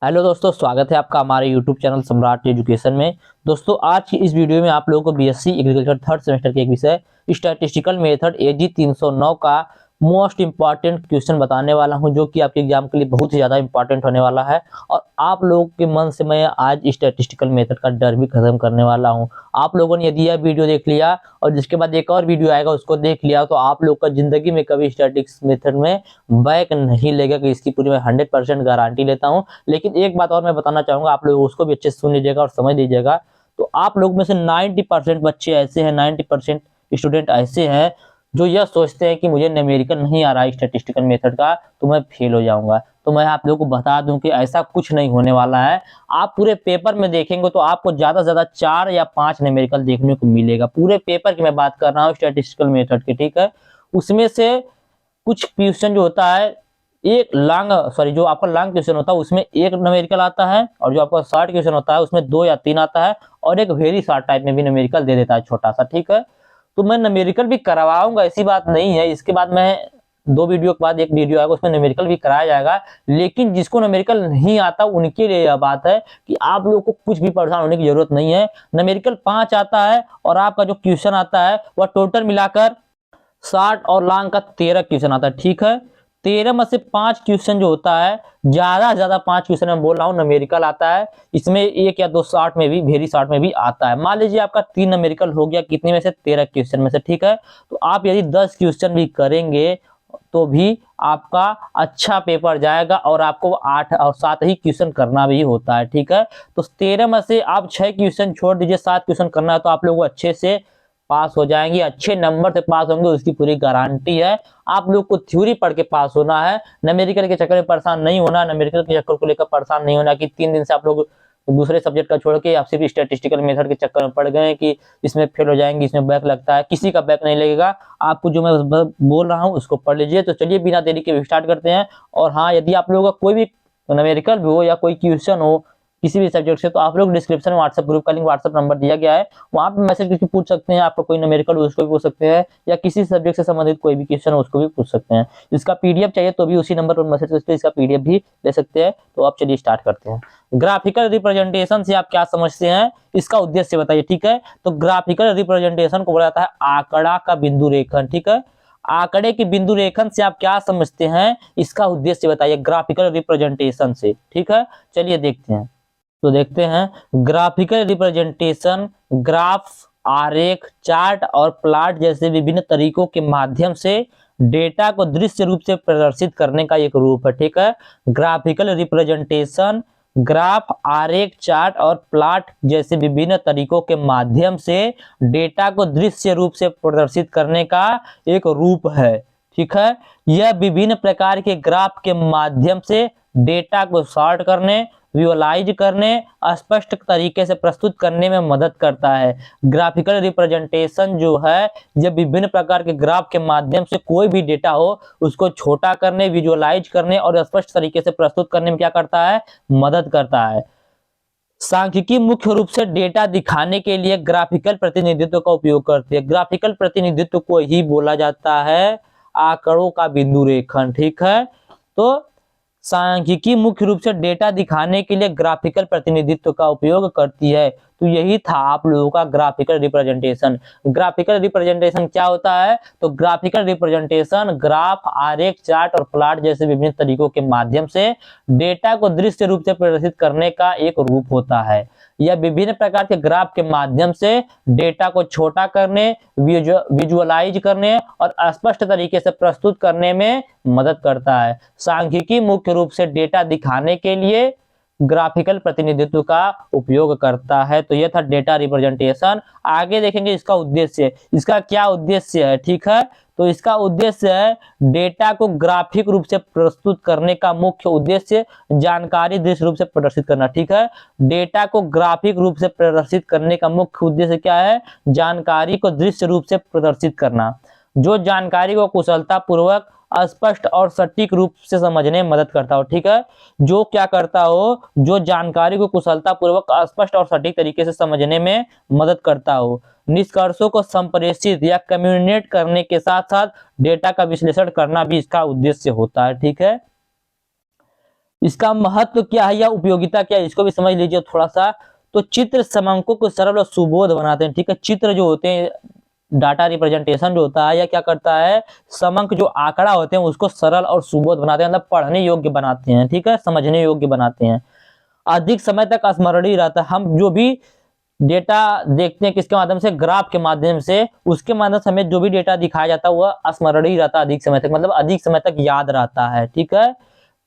Hello दोस्तों, स्वागत है आपका हमारे यूट्यूब चैनल सम्राट एजुकेशन में। दोस्तों, आज की इस वीडियो में आप लोगों को बीएससी एग्रीकल्चर थर्ड सेमेस्टर के एक विषय स्टैटिस्टिकल मेथड एजी 309 का मोस्ट इंपॉर्टेंट क्वेश्चन बताने वाला हूं, जो कि आपके एग्जाम के लिए बहुत ही ज़्यादा इंपॉर्टेंट होने वाला है। और आप लोगों के मन से मैं आज स्टैटिस्टिकल मेथड का डर भी खत्म करने वाला हूं। आप लोगों ने यदि यह वीडियो देख लिया और जिसके बाद एक और वीडियो आएगा उसको देख लिया, तो आप लोग का जिंदगी में कभी स्टैटिस्टिक्स मेथड में बैक नहीं लेगा, कि इसकी पूरी मैं 100% गारंटी लेता हूँ। लेकिन एक बात और मैं बताना चाहूंगा, आप लोग उसको भी अच्छे से सुन लीजिएगा और समझ लीजिएगा। तो आप लोग में से 90% बच्चे ऐसे हैं, 90% स्टूडेंट ऐसे हैं जो यह सोचते हैं कि मुझे न्यूमेरिकल नहीं आ रहा है स्टैटिस्टिकल मेथड का, तो मैं फेल हो जाऊंगा। तो मैं आप लोगों को बता दूं कि ऐसा कुछ नहीं होने वाला है। आप पूरे पेपर में देखेंगे तो आपको ज्यादा से ज्यादा 4 या 5 न्यूमेरिकल देखने को मिलेगा। पूरे पेपर की मैं बात कर रहा हूँ स्टैटिस्टिकल मेथड की, ठीक है। उसमें से कुछ क्वेश्चन जो होता है, एक लॉन्ग जो आपका लॉन्ग क्वेश्चन होता है उसमें एक न्यूमेरिकल आता है, और जो आपका शॉर्ट क्वेश्चन होता है उसमें 2 या 3 आता है, और एक वेरी शॉर्ट टाइप में भी न्यूमेरिकल दे देता है छोटा सा, ठीक है। तो मैं न्यूमेरिकल भी करवाऊंगा, ऐसी बात नहीं है। इसके बाद मैं 2 वीडियो के बाद एक वीडियो आएगा, उसमें न्यूमेरिकल भी कराया जाएगा। लेकिन जिसको न्यूमेरिकल नहीं आता उनके लिए यह बात है कि आप लोगों को कुछ भी परेशान होने की जरूरत नहीं है। न्यूमेरिकल 5 आता है और आपका जो क्वेश्चन आता है वह टोटल मिलाकर 60 और लॉन्ग का 13 क्वेश्चन आता है, ठीक है। 13 में से 5 क्वेश्चन जो होता है, ज्यादा से ज्यादा 5 क्वेश्चन मैं बोल रहा हूँ न्यूमेरिकल आता है। इसमें 1 या 2 शॉर्ट में भी, वेरी शॉर्ट में भी आता है। मान लीजिए आपका 3 न्यूमेरिकल हो गया, कितने में से 13 क्वेश्चन में से, ठीक है। तो आप यदि 10 क्वेश्चन भी करेंगे तो भी आपका अच्छा पेपर जाएगा, और आपको 8 और 7 ही क्वेश्चन करना भी होता है, ठीक है। तो 13 में से आप 6 क्वेश्चन छोड़ दीजिए, 7 क्वेश्चन करना है, तो आप लोग अच्छे से पास हो जाएंगे, अच्छे नंबर से पास होंगे, उसकी पूरी गारंटी है। आप लोग को थ्योरी पढ़ के पास होना है, न्यूमेरिकल के चक्कर में परेशान नहीं होना। न्यूमेरिकल के चक्कर को लेकर परेशान नहीं होना कि 3 दिन से आप लोग दूसरे सब्जेक्ट का छोड़ के आप सिर्फ स्टैटिस्टिकल मेथड के चक्कर में पड़ गए कि इसमें फेल हो जाएंगे, इसमें बैक लगता है। किसी का बैक नहीं लगेगा। आपको जो मैं बोल रहा हूँ उसको पढ़ लीजिए। तो चलिए बिना देरी के स्टार्ट करते हैं। और हाँ, यदि आप लोगों का कोई भी न्यूमेरिकल भी हो या कोई क्वेश्चन हो किसी भी सब्जेक्ट से, तो आप लोग डिस्क्रिप्शन में व्हाट्सएप ग्रुप का लिंक, व्हाट्सएप नंबर दिया गया है, वहां पे मैसेज करके पूछ सकते हैं। आपका कोई न्यूमेरिकल हो उसको भी पूछ सकते हैं, या किसी सब्जेक्ट से संबंधित कोई भी क्वेश्चन हो उसको भी पूछ सकते हैं। इसका पीडीएफ चाहिए तो भी उसी नंबर पर मैसेज करके इसका पीडीएफ भी ले सकते हैं। तो आप चलिए स्टार्ट करते हैं। ग्राफिकल रिप्रेजेंटेशन से आप क्या समझते हैं, इसका उद्देश्य बताइए, ठीक है। तो ग्राफिकल रिप्रेजेंटेशन को बोला जाता है आंकड़ा का बिंदु रेखन, ठीक है। आंकड़े की बिंदु रेखन से आप क्या समझते हैं, इसका उद्देश्य बताइए ग्राफिकल रिप्रेजेंटेशन से, ठीक है। चलिए देखते हैं। तो देखते हैं, ग्राफिकल रिप्रेजेंटेशन ग्राफ, आरेख, चार्ट और प्लॉट जैसे विभिन्न तरीकों के माध्यम से डेटा को दृश्य रूप से प्रदर्शित करने का एक रूप है, ठीक है। ग्राफिकल रिप्रेजेंटेशन ग्राफ, आरेख, चार्ट और प्लॉट जैसे विभिन्न तरीकों के माध्यम से डेटा को दृश्य रूप से प्रदर्शित करने का एक रूप है, ठीक है। यह विभिन्न प्रकार के ग्राफ के माध्यम से डेटा को सॉर्ट करने, विजुअलाइज करने, स्पष्ट तरीके से प्रस्तुत करने में मदद करता है। ग्राफिकल रिप्रेजेंटेशन जो है, यह विभिन्न प्रकार के ग्राफ के माध्यम से कोई भी डेटा हो उसको छोटा करने, विजुअलाइज करने और स्पष्ट तरीके से प्रस्तुत करने में क्या करता है, मदद करता है। सांख्यिकी मुख्य रूप से डेटा दिखाने के लिए ग्राफिकल प्रतिनिधित्व का उपयोग करती है। ग्राफिकल प्रतिनिधित्व को ही बोला जाता है आंकड़ों का बिंदु रेखन, ठीक है। तो सांख्यिकी मुख्य रूप से डेटा दिखाने के लिए ग्राफिकल प्रतिनिधित्व का उपयोग करती है। तो यही था आप लोगों का ग्राफिकल रिप्रेजेंटेशन। ग्राफिकल रिप्रेजेंटेशन क्या होता है, तो ग्राफिकल रिप्रेजेंटेशन ग्राफ, आरेख, चार्ट और प्लॉट जैसे विभिन्न तरीकों के माध्यम से डेटा को दृश्य रूप से प्रदर्शित करने का एक रूप होता है। यह विभिन्न प्रकार के ग्राफ के माध्यम से डेटा को छोटा करने, विजुअलाइज करने और स्पष्ट तरीके से प्रस्तुत करने में मदद करता है। सांख्यिकी मुख्य रूप से डेटा दिखाने के लिए ग्राफिकल प्रतिनिधित्व का उपयोग करता है। तो यह था डेटा रिप्रेजेंटेशन। आगे देखेंगे इसका उद्देश्य, इसका क्या उद्देश्य है, ठीक है। तो इसका उद्देश्य है डेटा को ग्राफिक रूप से प्रस्तुत करने का मुख्य उद्देश्य जानकारी दृश्य रूप से प्रदर्शित करना, ठीक है। डेटा को ग्राफिक रूप से प्रदर्शित करने का मुख्य उद्देश्य क्या है, जानकारी को दृश्य रूप से प्रदर्शित करना, जो जानकारी को कुशलता पूर्वक, स्पष्ट और सटीक रूप से समझने में मदद करता हो, ठीक है। जो क्या करता हो, जो जानकारी को कुशलता पूर्वक, स्पष्ट और सटीक तरीके से समझने में मदद करता हो। निष्कर्षों को संप्रेषित या कम्युनिकेट करने के साथ साथ डेटा का विश्लेषण करना भी इसका उद्देश्य होता है, ठीक है। इसका महत्व क्या है या उपयोगिता क्या है इसको भी समझ लीजिए थोड़ा सा। तो चित्र समंकों को सरल और सुबोध बनाते हैं, ठीक है। चित्र जो होते हैं, डाटा रिप्रेजेंटेशन जो होता है या क्या करता है, समंक जो आंकड़ा होते हैं उसको सरल और सुबोध बनाते हैं, मतलब पढ़ने योग्य बनाते हैं, ठीक है, समझने योग्य बनाते हैं। अधिक समय तक स्मरणीय रहता है। हम जो भी डेटा देखते हैं किसके माध्यम से, ग्राफ के माध्यम से, उसके माध्यम से हमें जो भी डेटा दिखाया जाता है वह स्मरणीय रहता है अधिक समय तक, मतलब अधिक समय तक याद रहता है, ठीक है।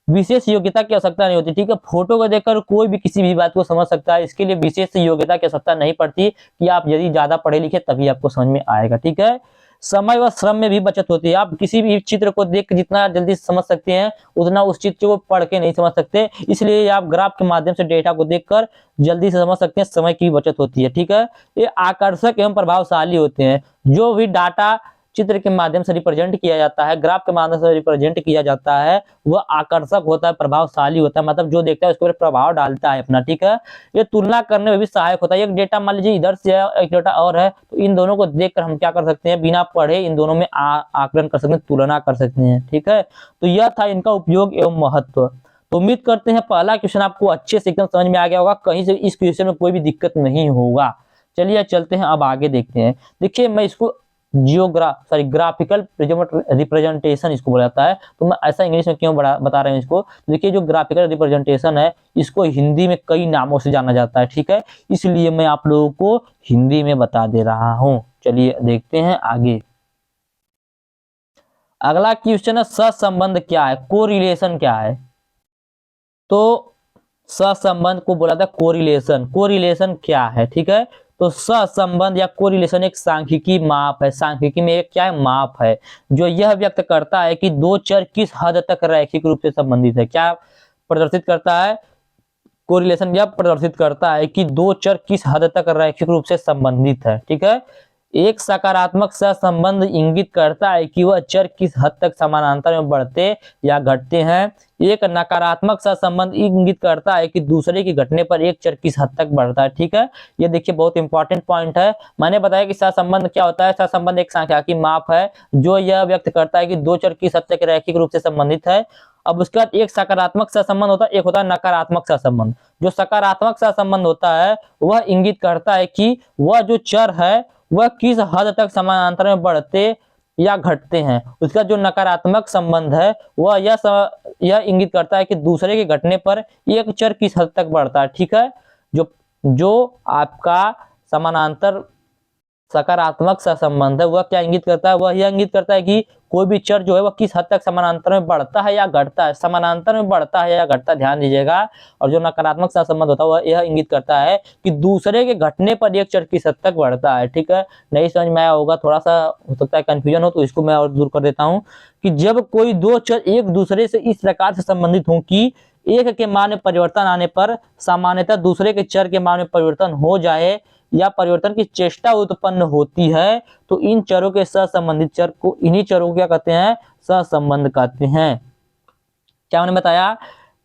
विशेष योग्यता की आवश्यकता नहीं होती, ठीक है। फोटो को देखकर कोई भी किसी भी बात को समझ सकता है, इसके लिए विशेष योग्यता की आवश्यकता नहीं पड़ती कि आप यदि ज्यादा पढ़े लिखे तभी आपको समझ में आएगा, ठीक है। समय व श्रम में भी बचत होती है। आप किसी भी चित्र को देख जितना जल्दी समझ सकते हैं उतना उस चित्र को पढ़ के नहीं समझ सकते, इसलिए आप ग्राफ के माध्यम से डेटा को देखकर जल्दी से समझ सकते हैं, समय की बचत होती है, ठीक है। ये आकर्षक एवं प्रभावशाली होते हैं। जो भी डाटा चित्र के माध्यम से रिप्रेजेंट किया जाता है, ग्राफ के माध्यम से रिप्रेजेंट किया जाता है, वह आकर्षक होता है, प्रभावशाली होता है, मतलब जो देखता है उसके ऊपर प्रभाव डालता है अपना, ठीक है। ये तुलना करने में भी सहायक होता है। एक डेटा मान लीजिए इधर से है, एक डेटा और है, तो इन दोनों को देखकर हम क्या कर सकते हैं, बिना पढ़े इन दोनों में आकलन कर सकते हैं, तुलना कर सकते हैं, ठीक है। तो यह था इनका उपयोग एवं महत्व। तो उम्मीद करते हैं पहला क्वेश्चन आपको अच्छे से एकदम समझ में आ गया होगा, कहीं से इस क्वेश्चन में कोई भी दिक्कत नहीं होगा। चलिए चलते हैं, अब आगे देखते हैं। देखिए मैं इसको ग्राफिकल रिप्रेजेंटेशन इसको बोला जाता है। तो मैं ऐसा इंग्लिश में क्यों बता रहे हैं इसको, देखिए जो ग्राफिकल रिप्रेजेंटेशन है इसको हिंदी में कई नामों से जाना जाता है, ठीक है, इसलिए मैं आप लोगों को हिंदी में बता दे रहा हूं। चलिए देखते हैं आगे। अगला क्वेश्चन है सहसंबंध क्या है, कोरिलेशन क्या है। तो सहसंबंध को बोला था कोरिलेशन, कोरिलेशन क्या है, ठीक है। तो सहसंबंध या कोरिलेशन एक सांख्यिकी माप है, सांख्यिकी में एक क्या है, माप है, जो यह व्यक्त करता है कि दो चर किस हद तक रैखिक रूप से संबंधित है। क्या प्रदर्शित करता है, कोरिलेशन यह प्रदर्शित करता है कि दो चर किस हद तक रैखिक रूप से संबंधित है, ठीक है। एक सकारात्मक सहसंबंध इंगित करता है कि वह चर किस हद तक समानांतर में बढ़ते या घटते हैं। एक नकारात्मक सहसंबंध इंगित करता है कि दूसरे की घटने पर एक चर किस हद तक बढ़ता है, ठीक है। ये देखिए बहुत इंपॉर्टेंट पॉइंट है। मैंने बताया कि सहसंबंध क्या होता है, सहसंबंध एक सांख्यिकी माप है जो यह व्यक्त करता है कि दो चर किस हद तक रैखिक रूप से संबंधित है। अब उसके बाद एक सकारात्मक सहसंबंध होता है, एक होता है नकारात्मक सहसंबंध। जो सकारात्मक सहसंबंध होता है वह इंगित करता है कि वह जो चर है वह किस हद तक समानांतर में बढ़ते या घटते हैं। उसका जो नकारात्मक संबंध है वह यह इंगित करता है कि दूसरे के घटने पर एक चर किस हद तक बढ़ता है, ठीक है। जो आपका समानांतर सकारात्मक सहसंबंध है वह क्या इंगित करता है, वह यह इंगित करता है कि कोई भी चर जो है वह किस हद तक समानांतर में बढ़ता है या घटता है, समानांतर में बढ़ता है या घटता है, ध्यान दीजिएगा। और जो नकारात्मक सहसंबंध होता है वह यह इंगित करता है कि दूसरे के घटने पर एक चर किस हद तक बढ़ता है, ठीक है। नहीं समझ में आया होगा, थोड़ा सा हो सकता है कंफ्यूजन हो, तो इसको मैं और दूर कर देता हूँ कि जब कोई दो चर एक दूसरे से इस प्रकार से संबंधित हों कि एक के मान में परिवर्तन आने पर सामान्यतः दूसरे के चर के मान में परिवर्तन हो जाए या परिवर्तन की चेष्टा उत्पन्न होती है, तो इन चरों के सहसंबंधित चर को, इन्हीं चरों को क्या कहते हैं, सहसंबंध कहते हैं। क्या मैंने बताया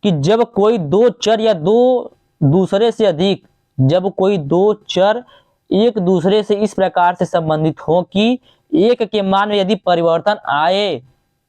कि जब कोई दो चर या दो दूसरे से अधिक, जब कोई दो चर एक दूसरे से इस प्रकार से संबंधित हो कि एक के मान में यदि परिवर्तन आए,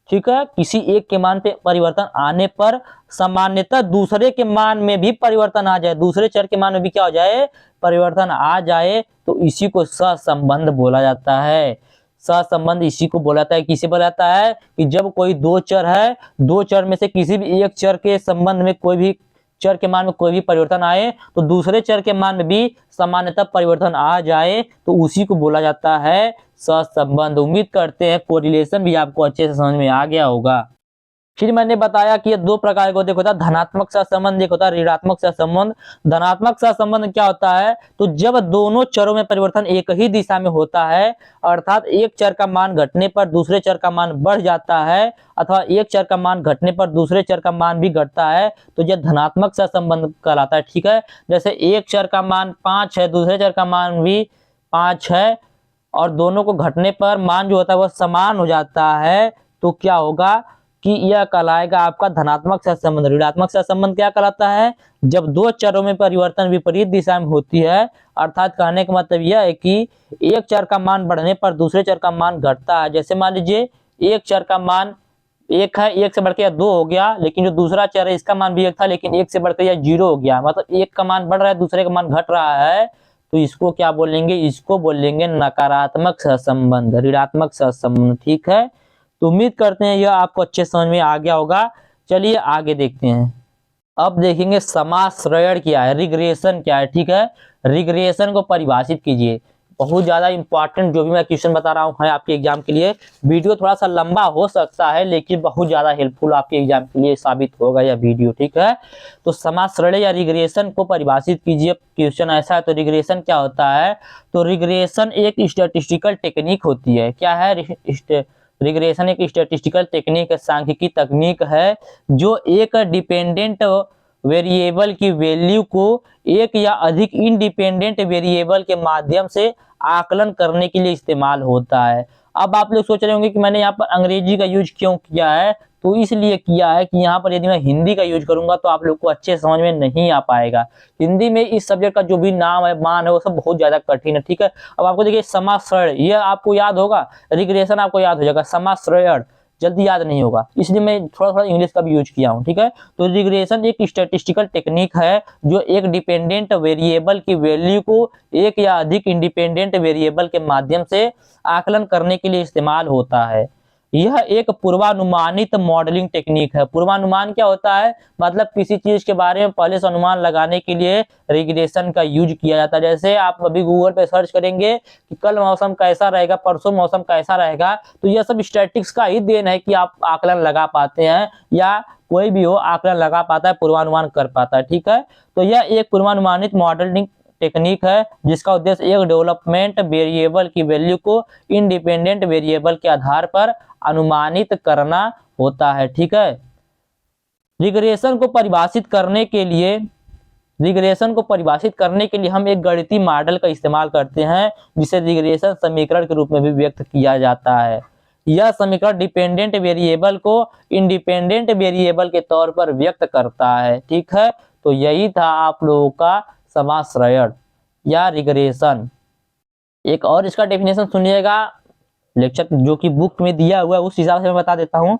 ठीक है, किसी एक के मान पे परिवर्तन आने पर सामान्यतः दूसरे के मान में भी परिवर्तन आ जाए, दूसरे चर के मान में भी क्या हो जाए, परिवर्तन आ जाए, तो इसी को सहसंबंध बोला जाता है। सहसंबंध इसी को बोला जाता है, किसे बोला जाता है कि जब कोई दो चर है, दो चर में से किसी भी एक चर के संबंध में कोई भी चर के मान में कोई भी परिवर्तन आए तो दूसरे चर के मान में भी सामान्यतः परिवर्तन आ जाए, तो उसी को बोला जाता है सहसंबंध। उम्मीद करते हैं कोरिलेशन भी आपको अच्छे से समझ में आ गया होगा। फिर मैंने बताया कि ये दो प्रकार के होते हैं, धनात्मक सहसंबंध, एक होता है ऋणात्मक सहसंबंध। धनात्मक सहसंबंध क्या होता है, तो जब दोनों चरों में परिवर्तन एक ही दिशा में होता है, अर्थात एक चर का मान घटने पर दूसरे चर का मान बढ़ जाता है अथवा एक चर का मान घटने पर दूसरे चर का मान भी घटता है, तो यह धनात्मक सहसंबंध कहलाता है, ठीक है। जैसे एक चर का मान 5 है, दूसरे चर का मान भी 5 है और दोनों को घटने पर मान जो होता है वह समान हो जाता है, तो क्या होगा कि यह कहलाएगा आपका धनात्मक सहसंबंध। ऋणात्मक सहसंबंध क्या कहलाता है, जब दो चरों में परिवर्तन विपरीत दिशा में होती है, अर्थात कहने का मतलब यह है कि एक चर का मान बढ़ने पर दूसरे चर का मान घटता है। जैसे मान लीजिए एक चर का मान एक है, एक से बढ़कर 2 हो गया, लेकिन जो दूसरा चर है इसका मान भी 1 था, लेकिन 1 से बढ़कर 0 हो गया, मतलब एक का मान बढ़ रहा है, दूसरे का मान घट रहा है, तो इसको क्या बोलेंगे, इसको बोलेंगे नकारात्मक सहसंबंध, ऋणात्मक सहसंबंध। ठीक है, तो उम्मीद करते हैं यह आपको अच्छे समझ में आ गया होगा। चलिए आगे देखते हैं। अब देखेंगे समाश्रयण क्या है, रिग्रेशन क्या है। ठीक है, रिग्रेशन को परिभाषित कीजिए। बहुत ज्यादा इंपॉर्टेंट जो भी मैं क्वेश्चन बता रहा हूँ है आपके एग्जाम के लिए। वीडियो थोड़ा सा लंबा हो सकता है, लेकिन बहुत ज्यादा हेल्पफुल आपके एग्जाम के लिए साबित होगा यह वीडियो। ठीक है, तो समाश्रयण या रिग्रेशन को परिभाषित कीजिए। क्वेश्चन ऐसा है, तो रिग्रेशन क्या होता है, तो रिग्रेशन एक स्टैटिस्टिकल टेक्निक होती है। क्या है, रिग्रेशन एक स्टैटिस्टिकल टेक्निक है, सांख्यिकी तकनीक है, जो एक डिपेंडेंट वेरिएबल की वैल्यू को एक या अधिक इंडिपेंडेंट वेरिएबल के माध्यम से आकलन करने के लिए इस्तेमाल होता है। अब आप लोग सोच रहे होंगे कि मैंने यहाँ पर अंग्रेजी का यूज क्यों किया है, तो इसलिए किया है कि यहाँ पर यदि मैं हिंदी का यूज करूंगा तो आप लोग को अच्छे समझ में नहीं आ पाएगा। हिंदी में इस सब्जेक्ट का जो भी नाम है, मान है, वो सब बहुत ज्यादा कठिन है। ठीक है, अब आपको देखिए समाश्रयण, यह आपको याद होगा, रिग्रेशन आपको याद हो जाएगा, समाश्रयण जल्दी याद नहीं होगा, इसलिए मैं थोड़ा थोड़ा इंग्लिश का भी यूज किया हूँ। ठीक है, तो रिग्रेशन एक स्टैटिस्टिकल टेक्निक है, जो एक डिपेंडेंट वेरिएबल की वैल्यू को एक या अधिक इंडिपेंडेंट वेरिएबल के माध्यम से आकलन करने के लिए इस्तेमाल होता है। यह एक पूर्वानुमानित मॉडलिंग टेक्निक है। पूर्वानुमान क्या होता है, मतलब किसी चीज के बारे में पहले से अनुमान लगाने के लिए रिग्रेशन का यूज किया जाता है। जैसे आप अभी गूगल पे सर्च करेंगे कि कल मौसम कैसा रहेगा, परसों मौसम कैसा रहेगा, तो यह सब स्टैटिस्टिक्स का ही देन है कि आप आकलन लगा पाते हैं, या कोई भी हो आकलन लगा पाता है, पूर्वानुमान कर पाता है। ठीक है, तो यह एक पूर्वानुमानित मॉडलिंग टेक्निक है, जिसका उद्देश्य एक डेवलपमेंट वेरिएबल की वैल्यू को इंडिपेंडेंट वेरिएबल के आधार पर अनुमानित करना होता है। ठीक है, रिग्रेशन को परिभाषित करने के लिए हम एक गणितीय मॉडल का इस्तेमाल करते हैं, जिसे रिग्रेशन समीकरण के रूप में भी व्यक्त किया जाता है। यह समीकरण डिपेंडेंट वेरिएबल को इंडिपेंडेंट वेरिएबल के तौर पर व्यक्त करता है। ठीक है, तो यही था आप लोगों का समाश्रयण या रिग्रेशन। एक और इसका डेफिनेशन सुनिएगा, लेक्चर जो कि बुक में दिया हुआ है उस हिसाब से मैं बता देता हूं।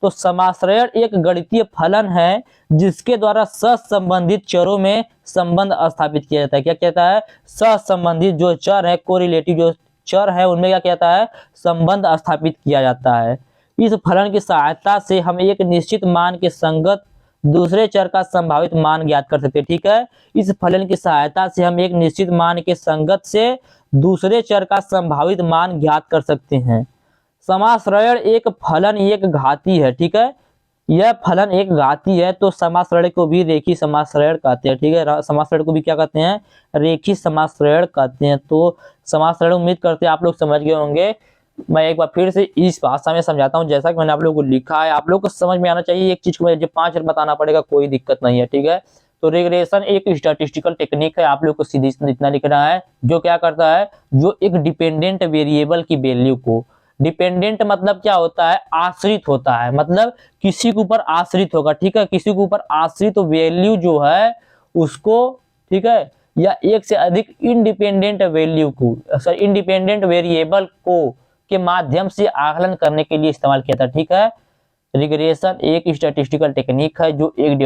तो समाश्रयण एक गणितीय फलन है, जिसके द्वारा सहसंबंधित चरों में संबंध स्थापित किया जाता है। क्या कहता है, सहसंबंधित जो चर है, कोरिलेटिव जो चर है, उनमें क्या कहता है, संबंध स्थापित किया जाता है। इस फलन की सहायता से हम एक निश्चित मान के संगत दूसरे चर का संभावित मान ज्ञात कर सकते हैं। ठीक है, इस फलन की सहायता से हम एक निश्चित मान के संगत से दूसरे चर का संभावित मान ज्ञात कर सकते हैं। समाश्रयण एक फलन एक घाती है। ठीक है, यह फलन एक घाती है, तो समाश्रयण को भी रेखीय समाश्रयण कहते हैं। ठीक है, समाश्रयण को भी क्या कहते हैं, रेखीय समाश्रयण कहते हैं। तो समाश्रयण उम्मीद करते हैं आप लोग समझ गए होंगे। मैं एक बार फिर से इस भाषा में समझाता हूँ, जैसा कि मैंने आप लोगों को लिखा है, आप लोग को समझ में आना चाहिए। एक चीज को मुझे 5 बताना पड़ेगा, कोई दिक्कत नहीं है। ठीक है, तो रिग्रेशन एक स्टैटिस्टिकल टेक्निक है, आप लोग को सीधे इतना लिखना है, जो क्या करता है, जो एक डिपेंडेंट वेरिएबल की वैल्यू को, डिपेंडेंट मतलब क्या होता है, आश्रित होता है, मतलब किसी के ऊपर आश्रित होगा। ठीक है, किसी के ऊपर आश्रित वैल्यू जो है उसको, ठीक है, या एक से अधिक इंडिपेंडेंट वैल्यू को, सॉरी इंडिपेंडेंट वेरिएबल को के माध्यम से आकलन करने के लिए इस्तेमाल किया था। ठीक है, रिग्रेशन एक स्टैटिस्टिकल टेक्निक है, जो एक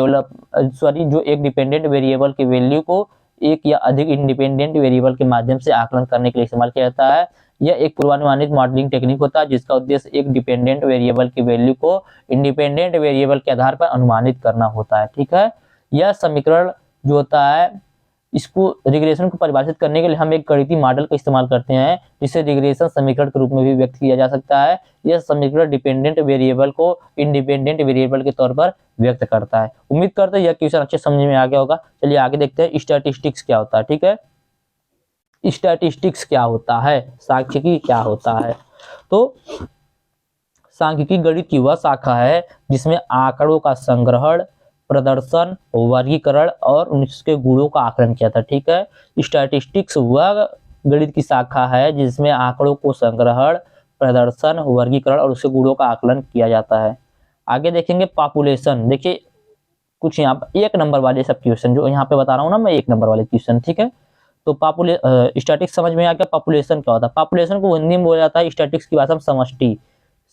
डिपेंडेंट वेरिएबल की वैल्यू को एक या अधिक इंडिपेंडेंट वेरिएबल के माध्यम से आकलन करने के लिए इस्तेमाल किया जाता है। यह एक पूर्वानुमानित मॉडलिंग टेक्निक होता है, जिसका उद्देश्य एक डिपेंडेंट वेरिएबल की वैल्यू को इंडिपेंडेंट वेरिएबल के आधार पर अनुमानित करना होता है। ठीक है, यह समीकरण जो होता है, इसको रिग्रेशन को परिभाषित करने के लिए हम एक गणितीय मॉडल का इस्तेमाल करते हैं, जिसे रिग्रेशन समीकरण के रूप में भी व्यक्त किया जा सकता है। यह समीकरण डिपेंडेंट वेरिएबल को इंडिपेंडेंट वेरिएबल के तौर पर व्यक्त करता है। उम्मीद करते हैं यह क्वेश्चन अच्छे समझ में आ गया होगा। चलिए आगे देखते हैं, स्टैटिस्टिक्स क्या होता है। ठीक है, स्टैटिस्टिक्स क्या होता है, सांख्यिकी क्या होता है। तो सांख्यिकी गणित की वह शाखा है जिसमें आंकड़ों का संग्रहण, प्रदर्शन, वर्गीकरण और उनके गुणों का आकलन किया था। ठीक है, स्टैटिस्टिक्स वह गणित की शाखा है जिसमें आंकड़ों को संग्रहण, प्रदर्शन, वर्गीकरण और उसके गुणों का आकलन किया जाता है। आगे देखेंगे पॉपुलेशन। देखिए कुछ यहाँ पर 1 नंबर वाले सब क्वेश्चन जो यहाँ पे बता रहा हूँ ना मैं, 1 नंबर वाले क्वेश्चन। ठीक है, तो स्टैटिक्स समझ में आ गया। पॉपुलेशन क्या होता है, पॉपुलेशन को हिंदी में बोला जाता है स्टैटिक्स की भाषा में समष्टि।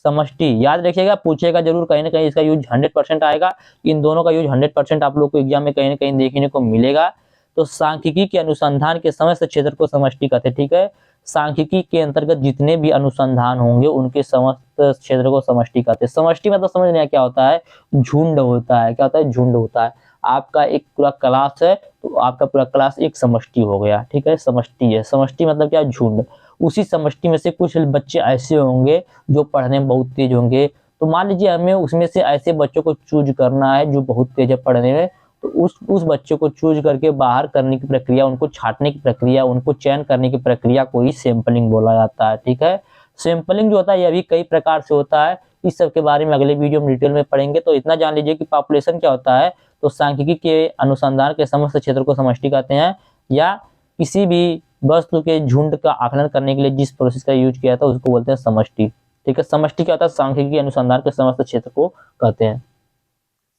समष्टि। याद रखिएगा, पूछेगा जरूर, कहीं ना कहीं इसका यूज 100% आएगा। इन दोनों का यूज 100% आप लोग को एग्जाम में कहीं ना कहीं देखने को मिलेगा। तो सांख्यिकी के अनुसंधान के समस्त क्षेत्र को समष्टि कहते हैं, ठीक है। सांख्यिकी के अंतर्गत जितने भी अनुसंधान होंगे उनके समस्त क्षेत्र को समष्टि कहते हैं। समष्टि मतलब समझ नहीं क्या होता है, झुंड होता है। क्या होता है? झुंड होता है। आपका एक पूरा क्लास है तो आपका पूरा क्लास एक समष्टि हो गया, ठीक है। समष्टि है, समष्टि मतलब क्या? झुंड। उसी समष्टि में से कुछ बच्चे ऐसे होंगे जो पढ़ने में बहुत तेज होंगे। तो मान लीजिए हमें उसमें से ऐसे बच्चों को चूज करना है जो बहुत तेज है पढ़ने में, तो उस बच्चे को चूज करके बाहर करने की प्रक्रिया, उनको छांटने की प्रक्रिया, उनको चयन करने की प्रक्रिया को ही सैंपलिंग बोला जाता है, ठीक है। सैंपलिंग जो होता है यह भी कई प्रकार से होता है। इस सब के बारे में अगले वीडियो में डिटेल में पढ़ेंगे। तो इतना जान लीजिए कि पॉपुलेशन क्या होता है। तो सांख्यिकी के अनुसंधान के समस्त क्षेत्र को समष्टि कहते हैं, या किसी भी वस्तु के झुंड का आकलन करने के लिए जिस प्रोसेस का यूज किया था उसको बोलते हैं समष्टि, ठीक है। समष्टि क्या होता है? सांख्यिकी अनुसंधान के समस्त क्षेत्र को कहते हैं।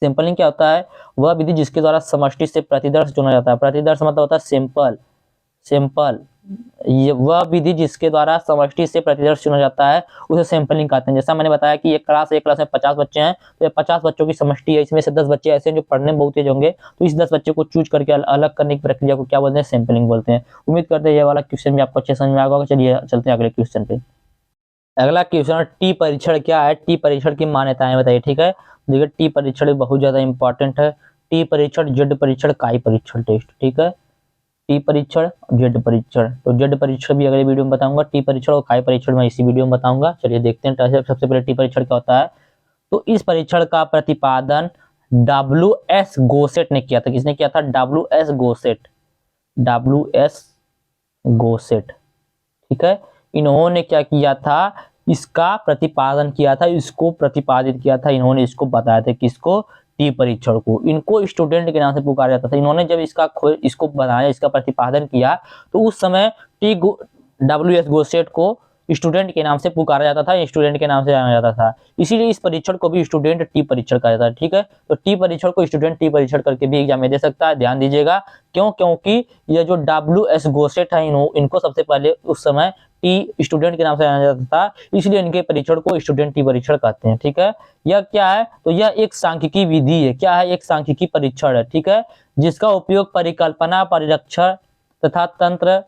सैंपलिंग क्या होता है? वह विधि जिसके द्वारा समष्टि से प्रतिदर्श चुना जाता है। प्रतिदर्श मतलब होता है सैंपल। सैंपल ये वह विधि जिसके द्वारा समष्टि से प्रतिदर्श चुना जाता है उसे सैंपलिंग कहते हैं। जैसा मैंने बताया कि एक क्लास में 50 बच्चे हैं, तो ये 50 बच्चों की समष्टि है। इसमें से 10 बच्चे ऐसे हैं जो पढ़ने में बहुत तेज होंगे, तो इस 10 बच्चे को चूज करके अलग करने की प्रक्रिया को क्या बोलते हैं? सैंपलिंग बोलते हैं। उम्मीद करते हैं ये वाला क्वेश्चन भी आपको अच्छे समझ में आ गया। चलिए चलते हैं अगले क्वेश्चन पे। अगला क्वेश्चन, टी परीक्षण क्या है? टी परीक्षण की मान्यताएं बताइए, ठीक है। देखिए टी परीक्षण बहुत ज्यादा इंपॉर्टेंट है। टी परीक्षण, जेड परीक्षण, काई परीक्षण टेस्ट, ठीक है। टी परीक्षण, जेड परीक्षण। तो जेड परीक्षण भी अगले वीडियो में बताऊंगा, टी परीक्षण और काई परीक्षण में इसी वीडियो में बताऊंगा। चलिए देखते हैं सबसे पहले टी परीक्षण क्या होता है। तो इस परीक्षण का प्रतिपादन WS गोसेट ने किया था। किसने किया था? WS गोसेट। WS गोसेट, ठीक है। इन्होंने क्या किया था? इसका प्रतिपादन किया था, इसको प्रतिपादित किया था इन्होंने, इसको बताया था। किसको? टी परीक्षण को। इनको स्टूडेंट के नाम से पुकारा जाता था। इन्होंने जब इसको बनाया, इसका प्रतिपादन किया, तो उस समय WS गोसेट को स्टूडेंट के नाम से पुकारा जाता था, स्टूडेंट के नाम से जाना जाता था। इसीलिए इस परीक्षण को भी स्टूडेंट टी परीक्षण कहा जाता है, ठीक है। तो टी परीक्षण को स्टूडेंट टी परीक्षण करके भी एग्जाम में दे सकता है। ध्यान दीजिएगा, क्यों? क्योंकि ये जो WS गोसेट है इनको सबसे पहले उस समय टी स्टूडेंट के नाम से जाना जाता था, इसलिए इनके परीक्षण को स्टूडेंट टी परीक्षण कहते हैं, ठीक है। यह क्या है? तो यह एक सांख्यिकी विधि है। क्या है? एक सांख्यिकी परीक्षण है, ठीक है, जिसका उपयोग परिकल्पना, परीक्षण तथा तंत्र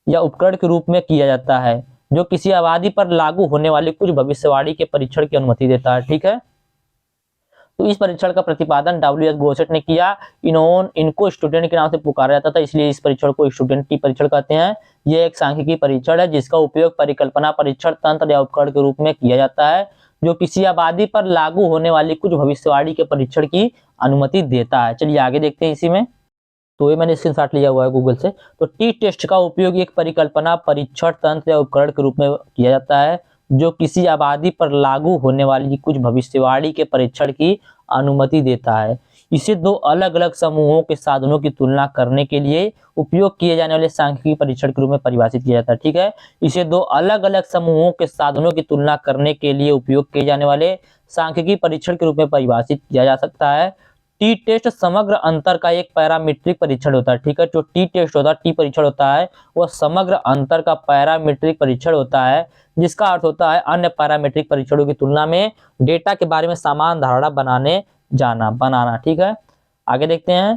या उपकरण के रूप में किया जाता है, जो किसी आबादी पर लागू होने वाली कुछ भविष्यवाणी के परीक्षण की अनुमति देता है, ठीक है। तो इस परीक्षण का प्रतिपादन WS गोसेट ने किया। इनको स्टूडेंट के नाम से पुकारा जाता था, इसलिए इस परीक्षण को स्टूडेंट टी परीक्षण कहते हैं। यह एक सांख्यिकी परीक्षण है जिसका उपयोग परिकल्पना, परीक्षण तंत्र या उपकरण के रूप में किया जाता है, जो किसी आबादी पर लागू होने वाली कुछ भविष्यवाणी के परीक्षण की अनुमति देता है। चलिए आगे देखते हैं इसी में। तो ये मैंने स्क्रीनशॉट लिया हुआ है गूगल से। तो टी टेस्ट का उपयोग एक परिकल्पना, परीक्षण तंत्र या उपकरण के रूप में किया जाता है, जो किसी आबादी पर लागू होने वाली कुछ भविष्यवाणी के परीक्षण की अनुमति देता है। इसे दो अलग अलग समूहों के साधनों की तुलना करने के लिए उपयोग किए जाने वाले सांख्यिकी परीक्षण के रूप में परिभाषित किया जाता है, ठीक है। इसे दो अलग अलग समूहों के साधनों की तुलना करने के लिए उपयोग किए जाने वाले सांख्यिकी परीक्षण के रूप में परिभाषित किया जा सकता है। टी टेस्ट समग्र अंतर का एक पैरामीट्रिक परीक्षण होता है, ठीक है। जो टी टेस्ट होता है, टी परीक्षण होता है, वह समग्र अंतर का पैरामीट्रिक परीक्षण होता है, जिसका अर्थ होता है अन्य पैरामीट्रिक परीक्षणों की तुलना में डेटा के बारे में समान धारणा बनाना, ठीक है। आगे देखते हैं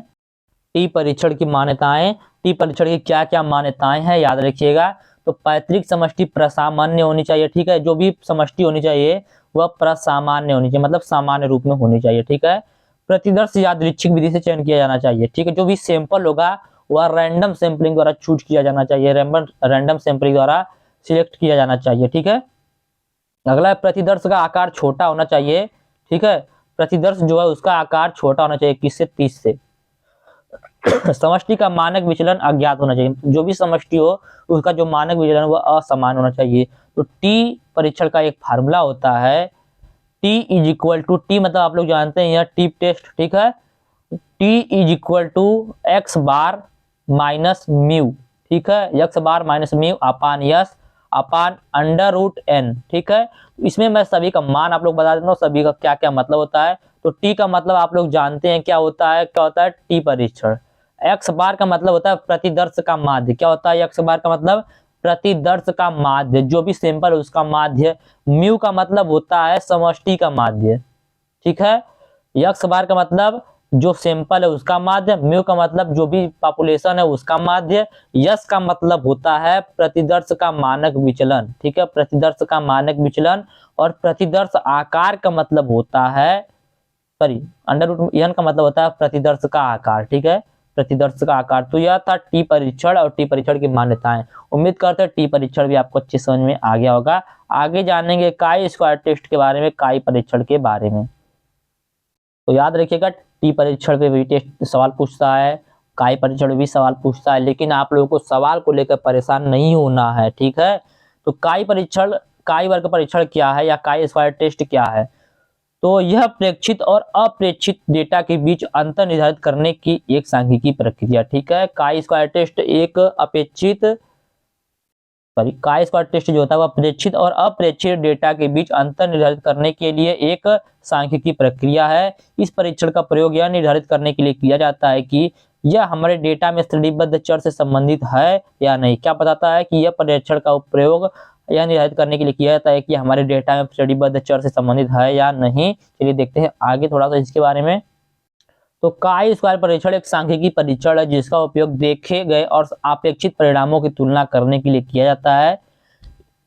टी परीक्षण की मान्यताएं। टी परीक्षण की क्या क्या मान्यताएं हैं, याद रखिएगा। तो पैतृक समष्टि प्रसामान्य होनी चाहिए, ठीक है। जो भी समष्टि होनी चाहिए वह प्रसामान्य होनी चाहिए, मतलब सामान्य रूप में होनी चाहिए, ठीक है। प्रतिदर्श यादृच्छिक विधि से चयन किया जाना चाहिए, ठीक है। जो भी सैंपल होगा वह रैंडम सैंपलिंग द्वारा चूज किया जाना चाहिए, रैंडम सैंपलिंग द्वारा सिलेक्ट किया जाना चाहिए, ठीक है। अगला है प्रतिदर्श का आकार छोटा होना चाहिए, ठीक है। प्रतिदर्श जो है उसका आकार छोटा होना चाहिए, 21 से 30 से। समष्टि का मानक विचलन अज्ञात होना चाहिए। जो भी समष्टि हो उसका जो मानक विचलन वह असमान होना चाहिए। तो टी परीक्षण का एक फार्मूला होता है, T is equal to, T मतलब आप लोग जानते हैं यह टी टेस्ट, ठीक है। T is equal to X bar minus mu, ठीक है। X bar minus mu upon S upon under root N, ठीक है। इसमें मैं सभी का मान आप लोग बता देता हूँ, सभी का क्या क्या मतलब होता है। तो टी का मतलब आप लोग जानते हैं क्या होता है, टी परीक्षण। एक्स बार का मतलब होता है प्रतिदर्श का माध्य। क्या होता है एक्स बार का मतलब? प्रतिदर्श का माध्य, जो भी सैंपल है उसका माध्य। म्यू का मतलब होता है समष्टि का माध्य, ठीक है। यक्स बार का मतलब जो सैंपल है उसका माध्य, म्यू का मतलब जो भी पॉपुलेशन है उसका माध्य, यस का मतलब होता है प्रतिदर्श का मानक विचलन, ठीक है, प्रतिदर्श का मानक विचलन। और प्रतिदर्श आकार का मतलब होता है, सॉरी, अंडर रूट एन का मतलब होता है प्रतिदर्श का आकार, ठीक है, प्रतिदर्श का आकार। तो यह था टी परीक्षण और टी परीक्षण की मान्यताएं। उम्मीद करते हैं टी परीक्षण भी आपको अच्छे समझ में आ गया होगा। आगे जानेंगे काई स्क्वायर टेस्ट के बारे में, काई परीक्षण के बारे में। तो याद रखिएगा टी परीक्षण पे भी टेस्ट सवाल पूछता है, काई परीक्षण भी सवाल पूछता है, लेकिन आप लोगों को सवाल को लेकर परेशान नहीं होना है, ठीक है। तो काई परीक्षण, काई वर्ग परीक्षण क्या है या काई स्क्वायर टेस्ट क्या है? तो यह प्रेक्षित और अप्रेक्षित डेटा के बीच अंतर निर्धारित करने की एक सांख्यिकीय प्रक्रिया, ठीक है। काई स्क्वायर टेस्ट एक अपेक्षित, सॉरी, काई स्क्वायर टेस्ट जो होता है वह प्रेक्षित और अप्रेक्षित डेटा के बीच अंतर निर्धारित करने के लिए एक सांख्यिकीय प्रक्रिया है। इस परीक्षण का प्रयोग यह निर्धारित करने के लिए किया जाता है कि यह हमारे डेटा में श्रेणीबद्ध चर से संबंधित है या नहीं। क्या बताता है कि यह परीक्षण का प्रयोग यह निर्धारित करने के लिए किया जाता है कि हमारे डेटा में श्रेणीबद्ध चर से संबंधित है या नहीं। चलिए देखते हैं आगे थोड़ा सा इसके बारे में। तो काई स्क्वायर परीक्षण एक सांख्यिकीय परीक्षण है जिसका उपयोग देखे गए और अपेक्षित परिणामों की तुलना करने के लिए किया जाता है।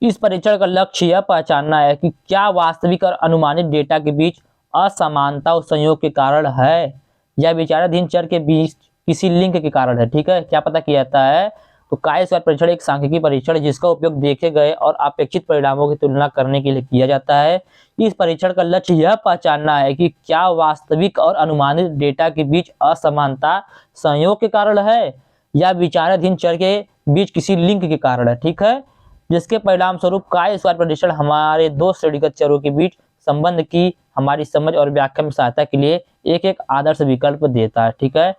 इस परीक्षण का लक्ष्य यह पहचानना है कि क्या वास्तविक और अनुमानित डेटा के बीच असमानता उस संयोग के कारण है या विचाराधीन चर के बीच किसी लिंक के कारण है, ठीक है। क्या पता किया जाता है? तो काई स्क्वायर परीक्षण एक सांख्यिकीय परीक्षण है जिसका उपयोग देखे गए और अपेक्षित परिणामों की तुलना करने के लिए किया जाता है। इस परीक्षण का लक्ष्य यह पहचानना है कि क्या वास्तविक और अनुमानित डेटा के बीच असमानता संयोग के कारण है या विचाराधीन चर के बीच किसी लिंक के कारण है, ठीक है। जिसके परिणाम स्वरूप काई स्क्वायर परीक्षण हमारे दो श्रेणीगत चरों के बीच संबंध की हमारी समझ और व्याख्या में सहायता के लिए एक एक आदर्श विकल्प देता है, ठीक है।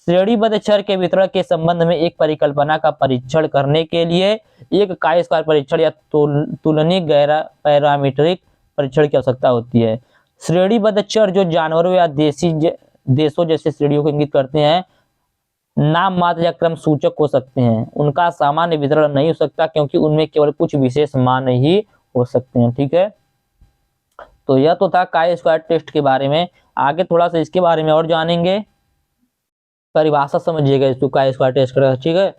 श्रेणीबद्ध चर के वितरण के संबंध में एक परिकल्पना का परीक्षण करने के लिए एक काई स्क्वायर परीक्षण या तुलनीय गैर पैरामीट्रिक परीक्षण की आवश्यकता होती है। श्रेणीबद्ध चर जो जानवरों या देशों जैसे श्रेणियों को इंगित करते हैं, नाम मात्र या क्रम सूचक हो सकते हैं, उनका सामान्य वितरण नहीं हो सकता क्योंकि उनमें केवल कुछ विशेष मान ही हो सकते हैं, ठीक है। तो यह तो था काई स्क्वायर टेस्ट के बारे में। आगे थोड़ा सा इसके बारे में और जानेंगे, परिभाषा समझिएगा इसको, काई स्क्वायर टेस्ट का, ठीक है।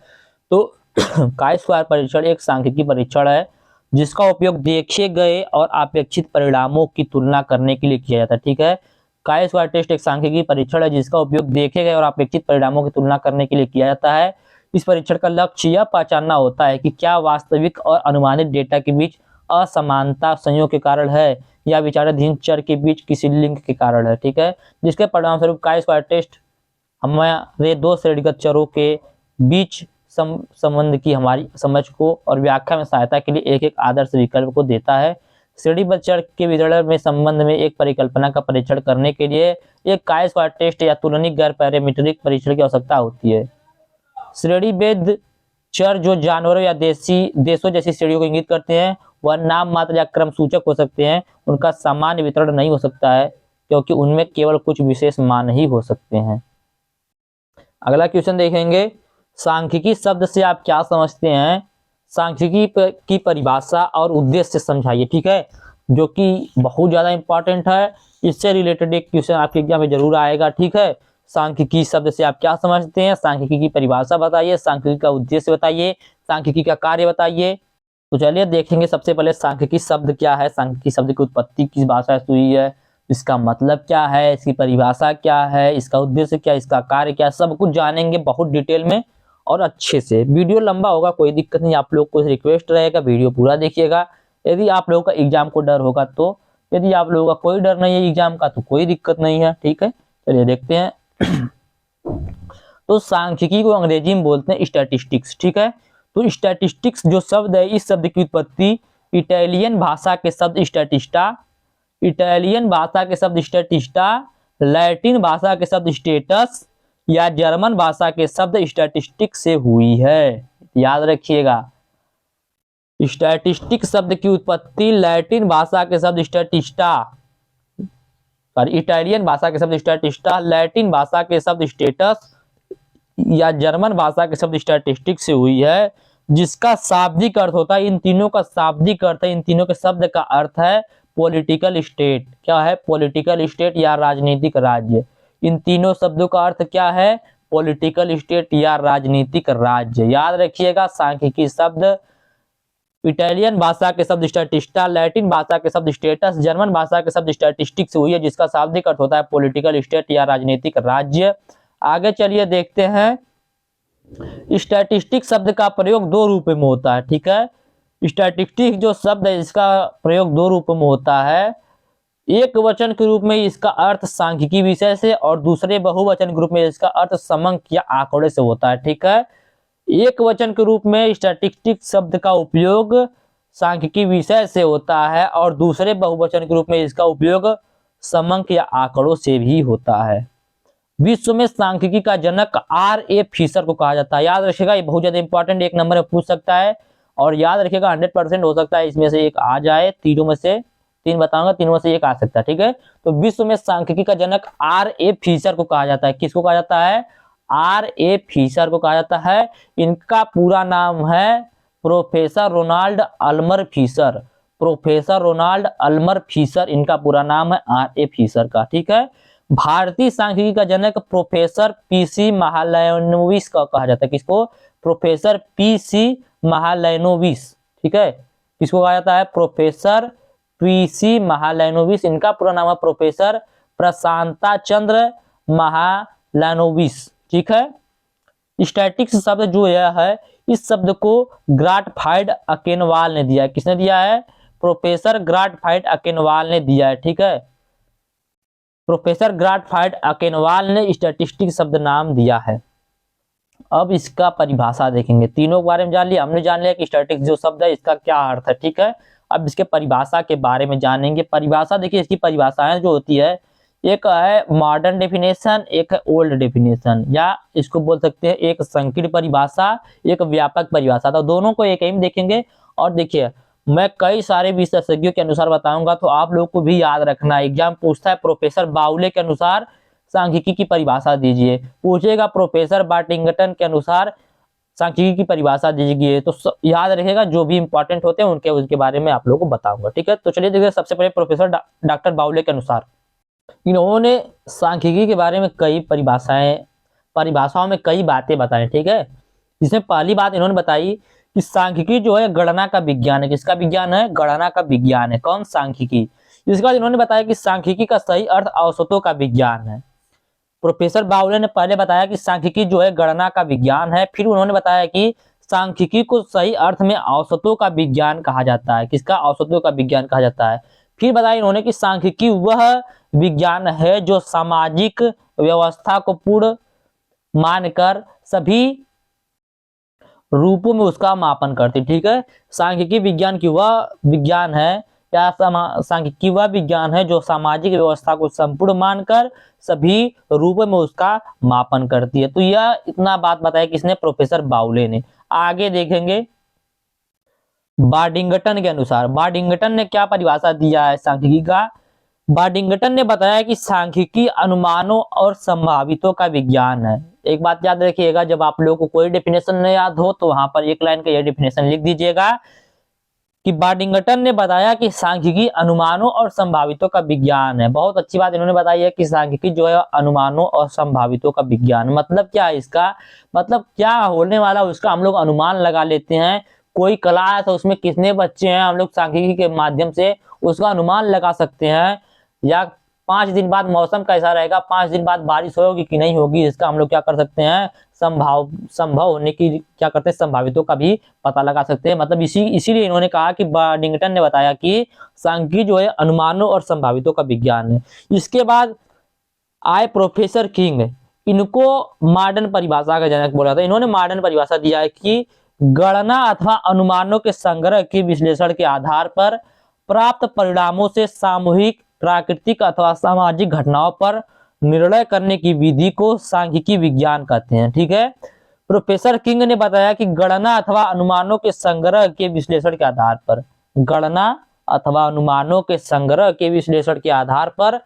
तो काई स्क्वायर परीक्षण एक सांख्यिकीय परीक्षण है जिसका उपयोग देखे गए और अपेक्षित परिणामों की तुलना करने के लिए किया जाता है, ठीक है। काई स्क्वायर टेस्ट एक सांख्यिकीय परीक्षण है जिसका उपयोग देखे गए और अपेक्षित परिणामों की तुलना करने के लिए किया जाता है। इस परीक्षण का लक्ष्य यह पहचानना होता है कि क्या वास्तविक और अनुमानित डेटा के बीच असमानता संयोग के कारण है या विचाराधीन चर के बीच किसी लिंक के कारण है, ठीक है। जिसके परिणाम स्वरूप काई स्क्वायर टेस्ट हमारे दो श्रेणीगत चरों के बीच संबंध की हमारी समझ को और व्याख्या में सहायता के लिए एक एक आदर्श विकल्प को देता है। श्रेणीबद्ध चर के वितरण में संबंध में एक परिकल्पना का परीक्षण करने के लिए एक काई स्क्वायर टेस्ट या तुलनीय गैर पैरामीट्रिक परीक्षण की आवश्यकता होती है। श्रेणीबद्ध चर जो जानवरों या देशों जैसी श्रेणियों को इंगित करते हैं, वह नाम मात्र या क्रम सूचक हो सकते हैं, उनका सामान्य वितरण नहीं हो सकता है क्योंकि उनमें केवल कुछ विशेष मान ही हो सकते हैं। अगला क्वेश्चन देखेंगे, सांख्यिकी शब्द से आप क्या समझते हैं? सांख्यिकी की परिभाषा और उद्देश्य समझाइए, ठीक है, जो कि बहुत ज्यादा इंपॉर्टेंट है। इससे रिलेटेड एक क्वेश्चन आपके एग्जाम में जरूर आएगा, ठीक है। सांख्यिकी शब्द से आप क्या समझते हैं, सांख्यिकी की परिभाषा बताइए, सांख्यिकी का उद्देश्य बताइए, सांख्यिकी का कार्य बताइए। तो चलिए देखेंगे सबसे पहले सांख्यिकी शब्द क्या है, सांख्यिकी शब्द की उत्पत्ति किस भाषा से हुई है, इसका मतलब क्या है, इसकी परिभाषा क्या है, इसका उद्देश्य क्या, इसका कार्य क्या, सब कुछ जानेंगे बहुत डिटेल में और अच्छे से। वीडियो लंबा होगा, कोई दिक्कत नहीं, आप लोग को रिक्वेस्ट रहेगा वीडियो पूरा देखिएगा। यदि आप लोगों का एग्जाम को डर होगा तो, यदि आप लोगों का कोई डर नहीं है एग्जाम का तो कोई दिक्कत नहीं है, ठीक है। चलिए देखते हैं। तो सांख्यिकी को अंग्रेजी में बोलते हैं स्टैटिस्टिक्स, ठीक है। तो स्टैटिस्टिक्स जो शब्द है, इस शब्द की उत्पत्ति इटालियन भाषा के शब्द स्टैटिस्टा, इटालियन भाषा के शब्द स्टैटिस्टा, लैटिन भाषा के शब्द स्टेटस या जर्मन भाषा के शब्द स्टैटिस्टिक से हुई है। याद रखिएगा, स्टैटिस्टिक शब्द की उत्पत्ति लैटिन भाषा के शब्द स्टैटिस्टा, सॉरी, इटालियन भाषा के शब्द स्टैटिस्टा, लैटिन भाषा के शब्द स्टेटस या जर्मन भाषा के शब्द स्टैटिस्टिक से हुई है। जिसका शाब्दिक अर्थ होता है, इन तीनों का शाब्दिक अर्थ है, इन तीनों के शब्द का अर्थ है पॉलिटिकल स्टेट। क्या है? पॉलिटिकल स्टेट या राजनीतिक राज्य। इन तीनों शब्दों का अर्थ क्या है? पॉलिटिकल स्टेट या राजनीतिक राज्य। याद रखिएगा, सांख्यिकी शब्द इटालियन भाषा के शब्द स्टैटिस्टा, लैटिन भाषा के शब्द स्टेटस, जर्मन भाषा के शब्द स्टैटिस्टिक्स हुई है, जिसका शाब्दिक अर्थ होता है पॉलिटिकल स्टेट या राजनीतिक राज्य। आगे चलिए देखते हैं, स्टैटिस्टिक शब्द का प्रयोग दो रूपों में होता है। ठीक है, स्टैटिस्टिक जो शब्द है इसका प्रयोग दो रूपों में होता है। एक वचन के रूप में इसका अर्थ सांख्यिकी विषय से, और दूसरे बहुवचन के रूप में इसका अर्थ समंक या आंकड़े से होता है। ठीक है, एक वचन के रूप में स्टैटिस्टिक शब्द का उपयोग सांख्यिकी विषय से होता है, और दूसरे बहुवचन के रूप में इसका उपयोग समंक या आंकड़ों से भी होता है। विश्व में सांख्यिकी का जनक R.A. फिशर को कहा जाता है। याद रखिएगा, ये बहुत ज्यादा इंपॉर्टेंट, एक नंबर में पूछ सकता है, और याद रखिएगा 100% हो सकता है इसमें से एक आ जाए, तीनों में से तीन बताऊंगा, तीनों में से एक आ सकता है। ठीक है, तो विश्व में सांख्यिकी का जनक R.A. फिशर को कहा जाता है। किसको कहा जाता है? R.A. फिशर को कहा जाता है। इनका पूरा नाम है professor Ronald Aylmer Fisher. Professor Ronald Aylmer Fisher इनका पूरा नाम है R.A. फिशर का। ठीक है, भारतीय सांख्यिकी का जनक प्रोफेसर पीसी महालनोबिस का कहा जाता है। किसको? Professor PC Mahalanobis. ठीक है, किसको कहा जाता है? Professor PC Mahalanobis. इनका पूरा नाम है प्रोफेसर प्रशांता चंद्र महालनोबिस। ठीक है, स्टैटिक्स शब्द जो यह है, इस शब्द को ग्राटफाइड अकेनवाल ने दिया है। किसने दिया है? प्रोफेसर ग्राटफाइड अकेनवाल ने दिया है। ठीक है, प्रोफेसर ग्राटफाइड अकेनवाल ने स्टैटिस्टिक शब्द नाम दिया है। अब इसका परिभाषा देखेंगे। तीनों के बारे में जान लिया हमने, जान लिया कि स्टैटिस्टिक्स जो शब्द है इसका क्या अर्थ है। ठीक है, अब इसके परिभाषा के बारे में जानेंगे। परिभाषा देखिए, इसकी परिभाषाएं जो होती है, एक है मॉडर्न डेफिनेशन, एक है ओल्ड डेफिनेशन, या इसको बोल सकते हैं एक संकीर्ण परिभाषा, एक व्यापक परिभाषा। तो दोनों को एक ही में देखेंगे। और देखिए, मैं कई सारे विशेषज्ञों के अनुसार बताऊंगा, तो आप लोग को भी याद रखना। एग्जाम पूछता है प्रोफेसर बाउले के अनुसार सांख्यिकी की परिभाषा दीजिए, पूछेगा प्रोफेसर बार्टिंगटन के अनुसार सांख्यिकी की परिभाषा दीजिए। तो याद रखिएगा, जो भी इंपॉर्टेंट होते हैं उनके बारे में आप लोगों को बताऊंगा। ठीक है, तो चलिए देखिए, सबसे पहले प्रोफेसर डॉक्टर बाउले के अनुसार इन्होंने सांख्यिकी के बारे में कई परिभाषाओं में कई बातें बताई। ठीक है, इसमें पहली बात इन्होंने बताई कि सांख्यिकी जो है गणना का विज्ञान है। किसका विज्ञान है? गणना का विज्ञान है। कौन? सांख्यिकी। इसके बाद इन्होंने बताया कि सांख्यिकी का सही अर्थ औसतों का विज्ञान है। प्रोफेसर बाउले ने पहले बताया कि सांख्यिकी जो है गणना का विज्ञान है, फिर उन्होंने बताया कि सांख्यिकी को सही अर्थ में औसतों का विज्ञान कहा जाता है। किसका? औसतों का विज्ञान कहा जाता है। फिर बताया इन्होंने कि सांख्यिकी वह विज्ञान है जो सामाजिक व्यवस्था को पूर्ण मानकर सभी रूपों में उसका मापन करती। ठीक है, सांख्यिकी विज्ञान की वह विज्ञान है, या सांख्यिकी वह विज्ञान है जो सामाजिक व्यवस्था को संपूर्ण मानकर सभी रूपों में उसका मापन करती है। तो यह इतना बात बताया किसने? प्रोफेसर बाउले ने। आगे देखेंगे बार्टिंगटन के अनुसार। बार्टिंगटन ने क्या परिभाषा दिया है सांख्यिकी का? बार्टिंगटन ने बताया कि सांख्यिकी अनुमानों और संभावितों का विज्ञान है। एक बात याद रखिएगा, जब आप लोगों को कोई डेफिनेशन न याद हो तो वहां पर एक लाइन का यह डेफिनेशन लिख दीजिएगा कि बार्टिंगटन ने बताया कि सांख्यिकी अनुमानों और संभावितों का विज्ञान है। बहुत अच्छी बात इन्होंने बताई है कि सांख्यिकी जो है अनुमानों और संभावितों का विज्ञान। मतलब क्या है इसका? मतलब क्या होने वाला उसका हम लोग अनुमान लगा लेते हैं। कोई कला है तो उसमें कितने बच्चे हैं, हम लोग सांख्यिकी के माध्यम से उसका अनुमान लगा सकते हैं। या 5 दिन बाद मौसम कैसा रहेगा, 5 दिन बाद बारिश होगी कि नहीं होगी, इसका हम लोग क्या कर सकते हैं? संभव होने की क्या करते हैं? संभावितों का भी पता लगा सकते हैं। मतलब इसीलिए इन्होंने कहा कि बार्टिंगटन ने बताया कि सांख्यिकी जो है अनुमानों और संभावितों का विज्ञान है। इसके बाद आए प्रोफेसर किंग। इनको मॉडर्न परिभाषा का जनक बोला था। इन्होंने मॉडर्न परिभाषा दिया है कि गणना अथवा अनुमानों के संग्रह के विश्लेषण के आधार पर प्राप्त परिणामों से सामूहिक, प्राकृतिक अथवा सामाजिक घटनाओं पर निर्णय करने की विधि को सांख्यिकी विज्ञान कहते हैं। ठीक है, प्रोफेसर किंग ने बताया कि गणना अथवा अनुमानों के संग्रह के विश्लेषण के आधार पर, गणना अथवा अनुमानों के संग्रह के विश्लेषण के आधार पर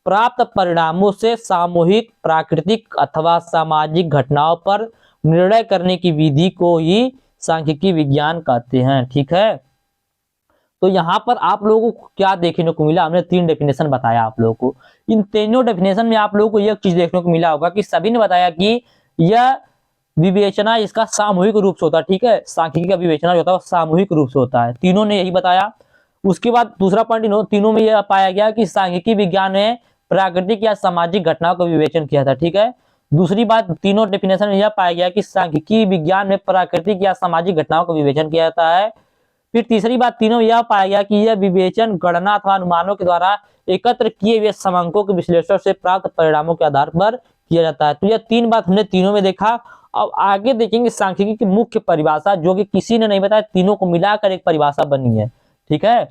प्राप्त परिणामों से सामूहिक, प्राकृतिक अथवा सामाजिक घटनाओं पर निर्णय करने की विधि को ही सांख्यिकी विज्ञान कहते हैं। ठीक है, तो यहाँ पर आप लोगों को क्या देखने को मिला, हमने 3 डेफिनेशन बताया आप लोगों को। इन तीनों डेफिनेशन में आप लोगों को एक चीज देखने को मिला होगा कि सभी ने बताया कि यह विवेचना इसका सामूहिक रूप से होता है। ठीक है, सांख्यिकी का विवेचना जो होता है वो सामूहिक रूप से होता है, तीनों ने यही बताया। उसके बाद दूसरा पॉइंट तीनों में यह पाया गया कि सांख्यिकी विज्ञान ने प्राकृतिक या सामाजिक घटनाओं का विवेचन किया था। ठीक है, दूसरी बात तीनों डेफिनेशन में यह पाया गया कि सांख्यिकी विज्ञान में प्राकृतिक या सामाजिक घटनाओं का विवेचन किया जाता है। फिर तीसरी बात तीनों में यह पाया गया कि यह विवेचन गणना अथवा अनुमानों के द्वारा एकत्र किए हुए समंकों के विश्लेषण से प्राप्त परिणामों के आधार पर किया जाता है। तो यह 3 बात हमने तीनों में देखा। अब आगे देखेंगे सांख्यिकी की मुख्य परिभाषा, जो कि किसी ने नहीं बताया, तीनों को मिलाकर एक परिभाषा बनी है। ठीक है,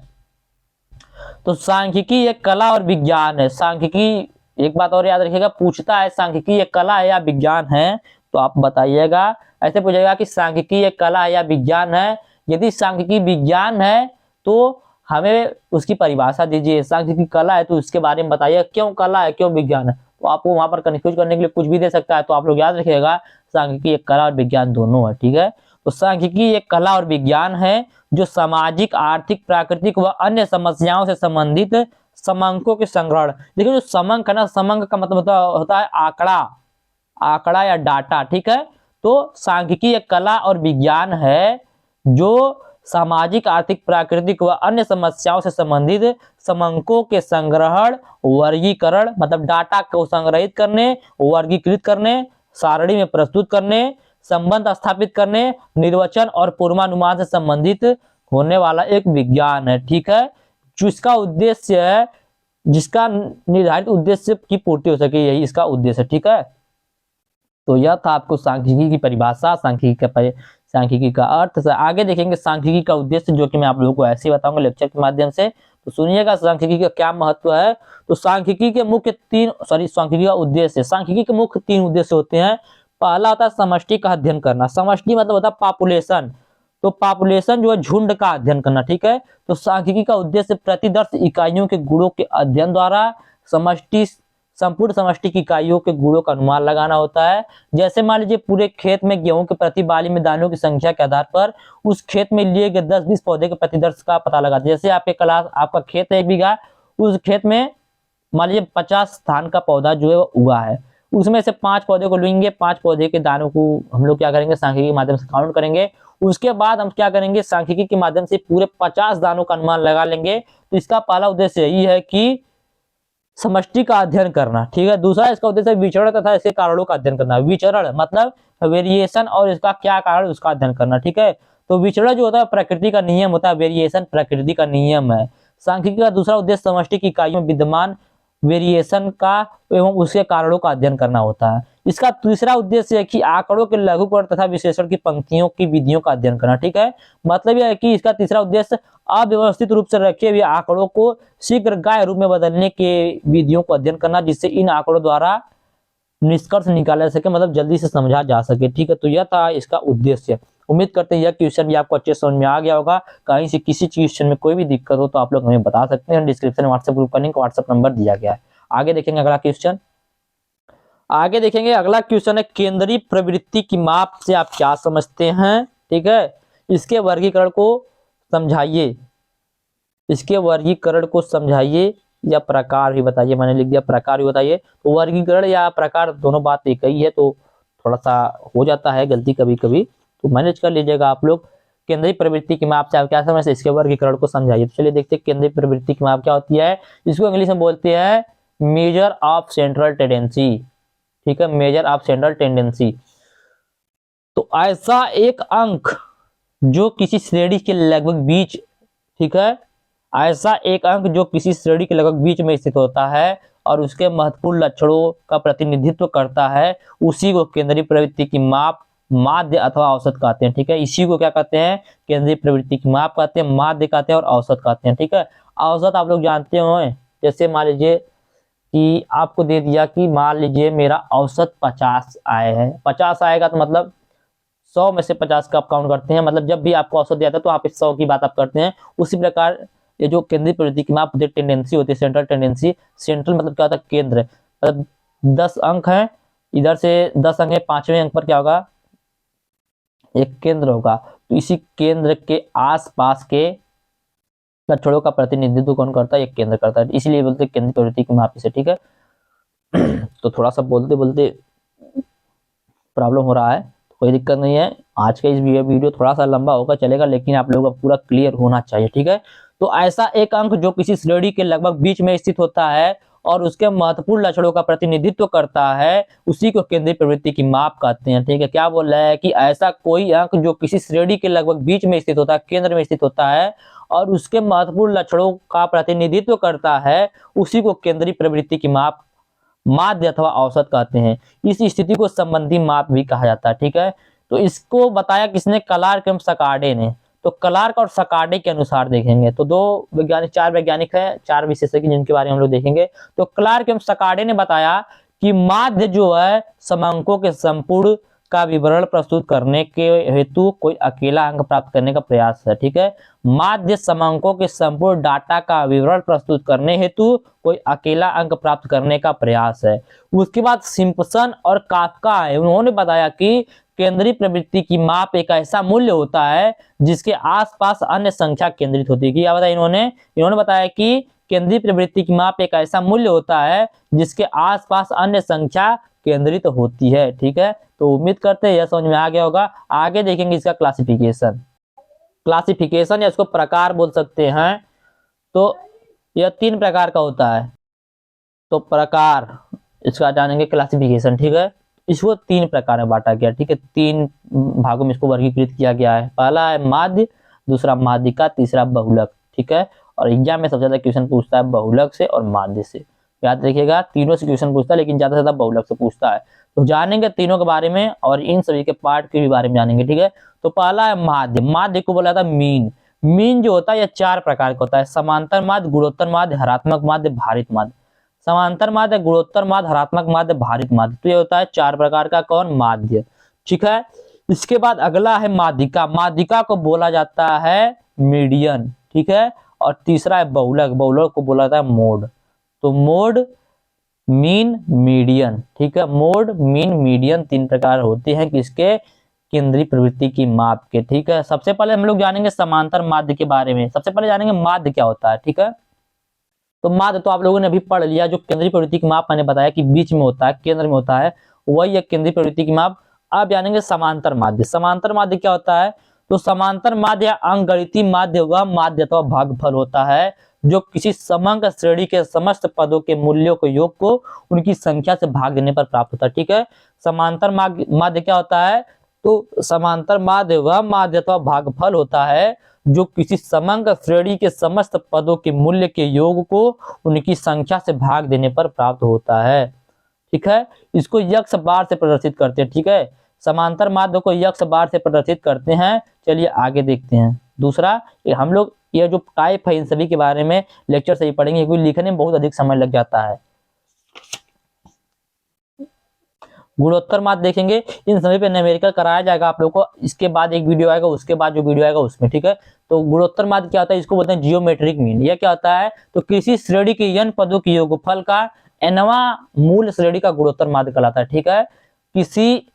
तो सांख्यिकी एक कला और विज्ञान है। सांख्यिकी, एक बात और याद रखिएगा, पूछता है सांख्यिकी एक कला है या विज्ञान है, तो आप बताइएगा। ऐसे पूछेगा कि सांख्यिकी एक कला है या विज्ञान है। यदि सांख्यिकी विज्ञान है तो हमें उसकी परिभाषा दीजिए, सांख्यिकी कला है तो उसके बारे में बताइए, क्यों कला है क्यों विज्ञान है। तो आपको वहां पर कंफ्यूज करने के लिए कुछ भी दे सकता है, तो आप लोग याद रखिएगा सांख्यिकी एक कला और विज्ञान दोनों है। ठीक है, तो सांख्यिकी एक कला और विज्ञान है जो सामाजिक, आर्थिक, प्राकृतिक व अन्य समस्याओं से संबंधित समंकों के संग्रहण। देखिए जो समंक है ना, समंक का मतलब होता है आंकड़ा या डाटा। ठीक है, तो सांख्यिकी एक कला और विज्ञान है जो सामाजिक, आर्थिक, प्राकृतिक व अन्य समस्याओं से संबंधित समंकों के संग्रहण, वर्गीकरण मतलब डाटा को संग्रहित करने, वर्गीकृत करने, सारणी में प्रस्तुत करने, संबंध स्थापित करने, निर्वचन और पूर्वानुमान से संबंधित होने वाला एक विज्ञान है। ठीक है, जिसका उद्देश्य है, जिसका निर्धारित उद्देश्य की पूर्ति हो सके, यही इसका उद्देश्य है। ठीक है, तो यह था आपको सांख्यिकी की परिभाषा, सांख्यिकी का अर्थ। आगे देखेंगे सांख्यिकी का उद्देश्य, जो कि मैं आप लोगों को ऐसे बताऊंगा लेक्चर के माध्यम से। तो सुनिएगा सांख्यिकी का क्या महत्व है। तो सांख्यिकी के सांख्यिकी का उद्देश्य, सांख्यिकी के मुख्य 3 उद्देश्य होते हैं। पहला होता है समष्टि का अध्ययन करना। समष्टि मतलब होता है पॉपुलेशन, तो पॉपुलेशन जो है झुंड का अध्ययन करना। ठीक है, तो सांख्यिकी का उद्देश्य प्रतिदर्श इकाइयों के गुणों के अध्ययन द्वारा संपूर्ण समष्टि की इकाइयों के गुणों का अनुमान लगाना होता है। जैसे मान लीजिए पूरे खेत में गेहूं के प्रति बाली में दानों की संख्या के आधार पर उस खेत में लिए गए 10-20 पौधे के प्रतिदर्श का पता लगाते हैं। जैसे आपका खेत है 1 बीघा, उस खेत में मान लीजिए 50 धान का पौधा जो है वो उगा है, उसमें से 5 पौधे को लेंगे, 5 पौधे के दानों को हम लोग क्या करेंगे, सांख्यिकी के माध्यम से काउंट करेंगे। उसके बाद हम क्या करेंगे, सांख्यिकी के माध्यम से पूरे 50 दानों का अनुमान लगा लेंगे। तो इसका पहला उद्देश्य यही है कि समष्टि का अध्ययन करना। ठीक है, दूसरा इसका उद्देश्य विचरण तथा इसके कारणों का अध्ययन करना। विचरण मतलब वेरिएशन और इसका क्या कारण उसका अध्ययन करना। ठीक है, तो विचरण जो होता है प्रकृति का नियम होता है, वेरिएशन प्रकृति का नियम है। सांख्यिकी का दूसरा उद्देश्य समष्टि की इकाइयों में विद्यमान वेरिएशन का एवं उसके कारणों का अध्ययन करना होता है। इसका तीसरा उद्देश्य है कि आंकड़ों के लघुकरण तथा विश्लेषण की पंक्तियों की विधियों का अध्ययन करना। ठीक है, मतलब यह है कि इसका तीसरा उद्देश्य अव्यवस्थित रूप से रखे हुए आंकड़ों को शीघ्रगामी रूप में बदलने के विधियों को अध्ययन करना, जिससे इन आंकड़ों द्वारा निष्कर्ष निकाला जा सके, मतलब जल्दी से समझा जा सके। ठीक है, तो यह था इसका उद्देश्य। उम्मीद करते हैं यह क्वेश्चन भी आपको अच्छे समझ में आ गया होगा। कहीं से किसी क्वेश्चन में कोई भी दिक्कत हो तो आप लोग हमें बता सकते हैं। डिस्क्रिप्शन में व्हाट्सएप ग्रुप का लिंक, व्हाट्सएप नंबर दिया गया है। आगे देखेंगे अगला क्वेश्चन। आगे देखेंगे अगला क्वेश्चन है केंद्रीय प्रवृत्ति की माप से आप क्या समझते हैं। ठीक है, इसके वर्गीकरण को समझाइए, इसके वर्गीकरण को समझाइए या प्रकार भी बताइए। मैंने लिख दिया प्रकार भी बताइए। तो वर्गीकरण या प्रकार दोनों बात एक ही है, तो थोड़ा सा हो जाता है गलती कभी कभी, तो मैनेज कर लीजिएगा आप लोग। केंद्रीय प्रवृत्ति की माप से आप क्या समझते हैं, इसके वर्गीकरण को समझाइए। तो चलिए देखते हैं केंद्रीय प्रवृत्ति की माप क्या होती है। इसको इंग्लिश में बोलते हैं मेजर ऑफ सेंट्रल टेंडेंसी। ठीक है, मेजर ऑफ सेंट्रल टेंडेंसी। तो ऐसा एक अंक जो किसी श्रेणी के लगभग बीच, ठीक है, ऐसा एक अंक जो किसी श्रेणी के लगभग बीच में स्थित होता है और उसके महत्वपूर्ण लक्षणों का प्रतिनिधित्व करता है, उसी को केंद्रीय प्रवृत्ति की माप, माध्य अथवा औसत कहते हैं। ठीक है, इसी को क्या कहते हैं, केंद्रीय प्रवृत्ति की माप कहते हैं, माध्य कहते हैं और औसत कहते हैं। ठीक है, औसत आप लोग जानते हो, जैसे मान लीजिए कि आपको दे दिया कि मान लीजिए मेरा औसत 50 आए हैं, 50 आएगा तो मतलब 100 में से 50 का आप काउंट करते हैं, मतलब जब भी आपको औसत दिया था तो आप इस 100 की बात आप करते हैं। उसी प्रकार ये जो केंद्रीय प्रवृत्ति की माप टेंडेंसी होती है, सेंट्रल टेंडेंसी। सेंट्रल मतलब क्या होता है, केंद्र, मतलब 10 अंक हैं, इधर से 10 अंक है, 5वें अंक पर क्या होगा, एक केंद्र होगा। तो इसी केंद्र के आसपास के लक्षणों का प्रतिनिधित्व कौन करता है? एक केंद्र करता है, इसलिए बोलते हैं केंद्रीय प्रवृत्ति की माप इसे, ठीक है। तो थोड़ा सा बोलते बोलते प्रॉब्लम हो रहा है, कोई दिक्कत नहीं है। आज का इस वीडियो थोड़ा सा लंबा होगा चलेगा, लेकिन आप लोगों का पूरा क्लियर होना चाहिए, ठीक है। तो ऐसा एक अंक जो किसी श्रेणी के लगभग बीच में स्थित होता है और उसके महत्वपूर्ण लक्षणों का प्रतिनिधित्व करता है, उसी को केंद्रीय प्रवृत्ति की माप कहते हैं, ठीक है। क्या बोल रहा है कि ऐसा कोई अंक जो किसी श्रेणी के लगभग बीच में स्थित होता है, केंद्र में स्थित होता है और उसके महत्वपूर्ण लक्षणों का प्रतिनिधित्व करता है, उसी को केंद्रीय प्रवृत्ति की माप, माध्य अथवा औसत कहते हैं। इस स्थिति को संबंधी माप भी कहा जाता है, ठीक है। तो इसको बताया किसने? क्लार्क एवं सकार्डे ने। तो क्लार्क और सकार्डे के अनुसार देखेंगे तो चार वैज्ञानिक हैं, चार विशेषज्ञ जिनके बारे में हम लोग देखेंगे। तो क्लार्क एवं सकार्डे ने बताया कि माध्य जो है समांकों के संपूर्ण का विवरण प्रस्तुत करने के हेतु कोई अकेला अंक प्राप्त करने का प्रयास है, ठीक है। माध्य समांकों के संपूर्ण डाटा का विवरण प्रस्तुत करने हेतु कोई अकेला अंक प्राप्त करने का प्रयास है। उसके बाद सिम्पसन और काफ्का है, उन्होंने बताया कि केंद्रीय प्रवृत्ति की माप एक ऐसा मूल्य होता है जिसके आसपास अन्य संख्या केंद्रित होती है। क्या बताया इन्होंने बताया कि केंद्रीय प्रवृत्ति की माप एक ऐसा मूल्य होता है जिसके आसपास अन्य संख्या केंद्रित होती है, ठीक है। तो उम्मीद करते हैं यह समझ में आ गया होगा। आगे देखेंगे इसका क्लासिफिकेशन या इसको प्रकार बोल सकते हैं। तो यह 3 प्रकार का होता है। तो प्रकार इसका जानेंगे, क्लासिफिकेशन, ठीक है। इसको 3 प्रकार में बांटा गया, ठीक है। 3 भागों में इसको वर्गीकृत किया गया है। पहला है माध्य, दूसरा माध्यिका, तीसरा बहुलक, ठीक है। और एग्जाम में सबसे ज्यादा क्वेश्चन पूछता है बहुलक से और माध्य से, याद रखिएगा। तीनों से क्वेश्चन पूछता है लेकिन ज्यादा से ज्यादा बहुलक से पूछता है। तो जानेंगे तीनों के बारे में और इन सभी के पार्ट के भी बारे में जानेंगे, ठीक है। तो पहला है माध्य। माध्य को बोला था मीन। मीन जो होता है यह 4 प्रकार का होता है: समांतर माध्य, गुणोत्तर माध्य, हरात्मक माध्य, भारित माध्य। समांतर माध्य, गुणोत्तर माध्य, हरात्मक माध्य, भारित माध्य। तो ये होता है 4 प्रकार का कौन? माध्य, ठीक है। इसके बाद अगला है माध्यिका। माध्यिका को बोला जाता है मीडियन, ठीक है। और तीसरा है बहुलक। बहुलक को बोला जाता है मोड। तो मोड, मीन, मीडियन, ठीक है। मोड, मीन, मीडियन 3 प्रकार होते हैं किसके? केंद्रीय प्रवृत्ति की माप के, ठीक है। सबसे पहले हम लोग जानेंगे समांतर माध्य के बारे में। सबसे पहले जानेंगे माध्य क्या होता है, ठीक है। तो माध्य तो आप लोगों ने अभी पढ़ लिया, जो केंद्रीय प्रवृत्ति की माप मैंने बताया कि बीच में होता है, केंद्र में होता है, वही एक केंद्रीय प्रवृत्ति की माप। अब जानेंगे समांतर माध्य। समांतर माध्य क्या होता है? तो समांतर माध्य या अंकगणितीय माध्य वह माध्य अथवा भागफल होता है जो किसी समग्र श्रेणी के समस्त पदों के मूल्यों के योग को उनकी संख्या से भाग देने पर प्राप्त होता है, ठीक है। समांतर माध्य क्या होता है? तो समांतर माध्य वह माध्य अथवा भागफल होता है जो किसी समग्र श्रेणी के समस्त पदों के मूल्य के योग को उनकी संख्या से भाग देने पर प्राप्त होता है, ठीक है। इसको यक्ष बार से प्रदर्शित करते हैं, ठीक है। समांतर माध्य को यक्ष बार से प्रदर्शित करते हैं। चलिए आगे देखते हैं। दूसरा, हम लोग ये जो टाइप है इन सभी के बारे में लेक्चर से ही पढ़ेंगे क्योंकि लिखने में बहुत अधिक समय लग जाता है। गुणोत्तर माध्य देखेंगे, इन सभी पे न्यूमेरिकल कराया जाएगा आप लोगों को। इसके बाद एक वीडियो आएगा, उसके बाद जो वीडियो आएगा उसमें, ठीक है। तो गुणोत्तर माध्य क्या होता है? इसको बोलते हैं जियोमेट्रिक मीन। यह क्या होता है? तो किसी श्रेणी के n पदों के योगफल का nवां मूल श्रेणी का गुणोत्तर माध्य कहलाता है, ठीक है। किसी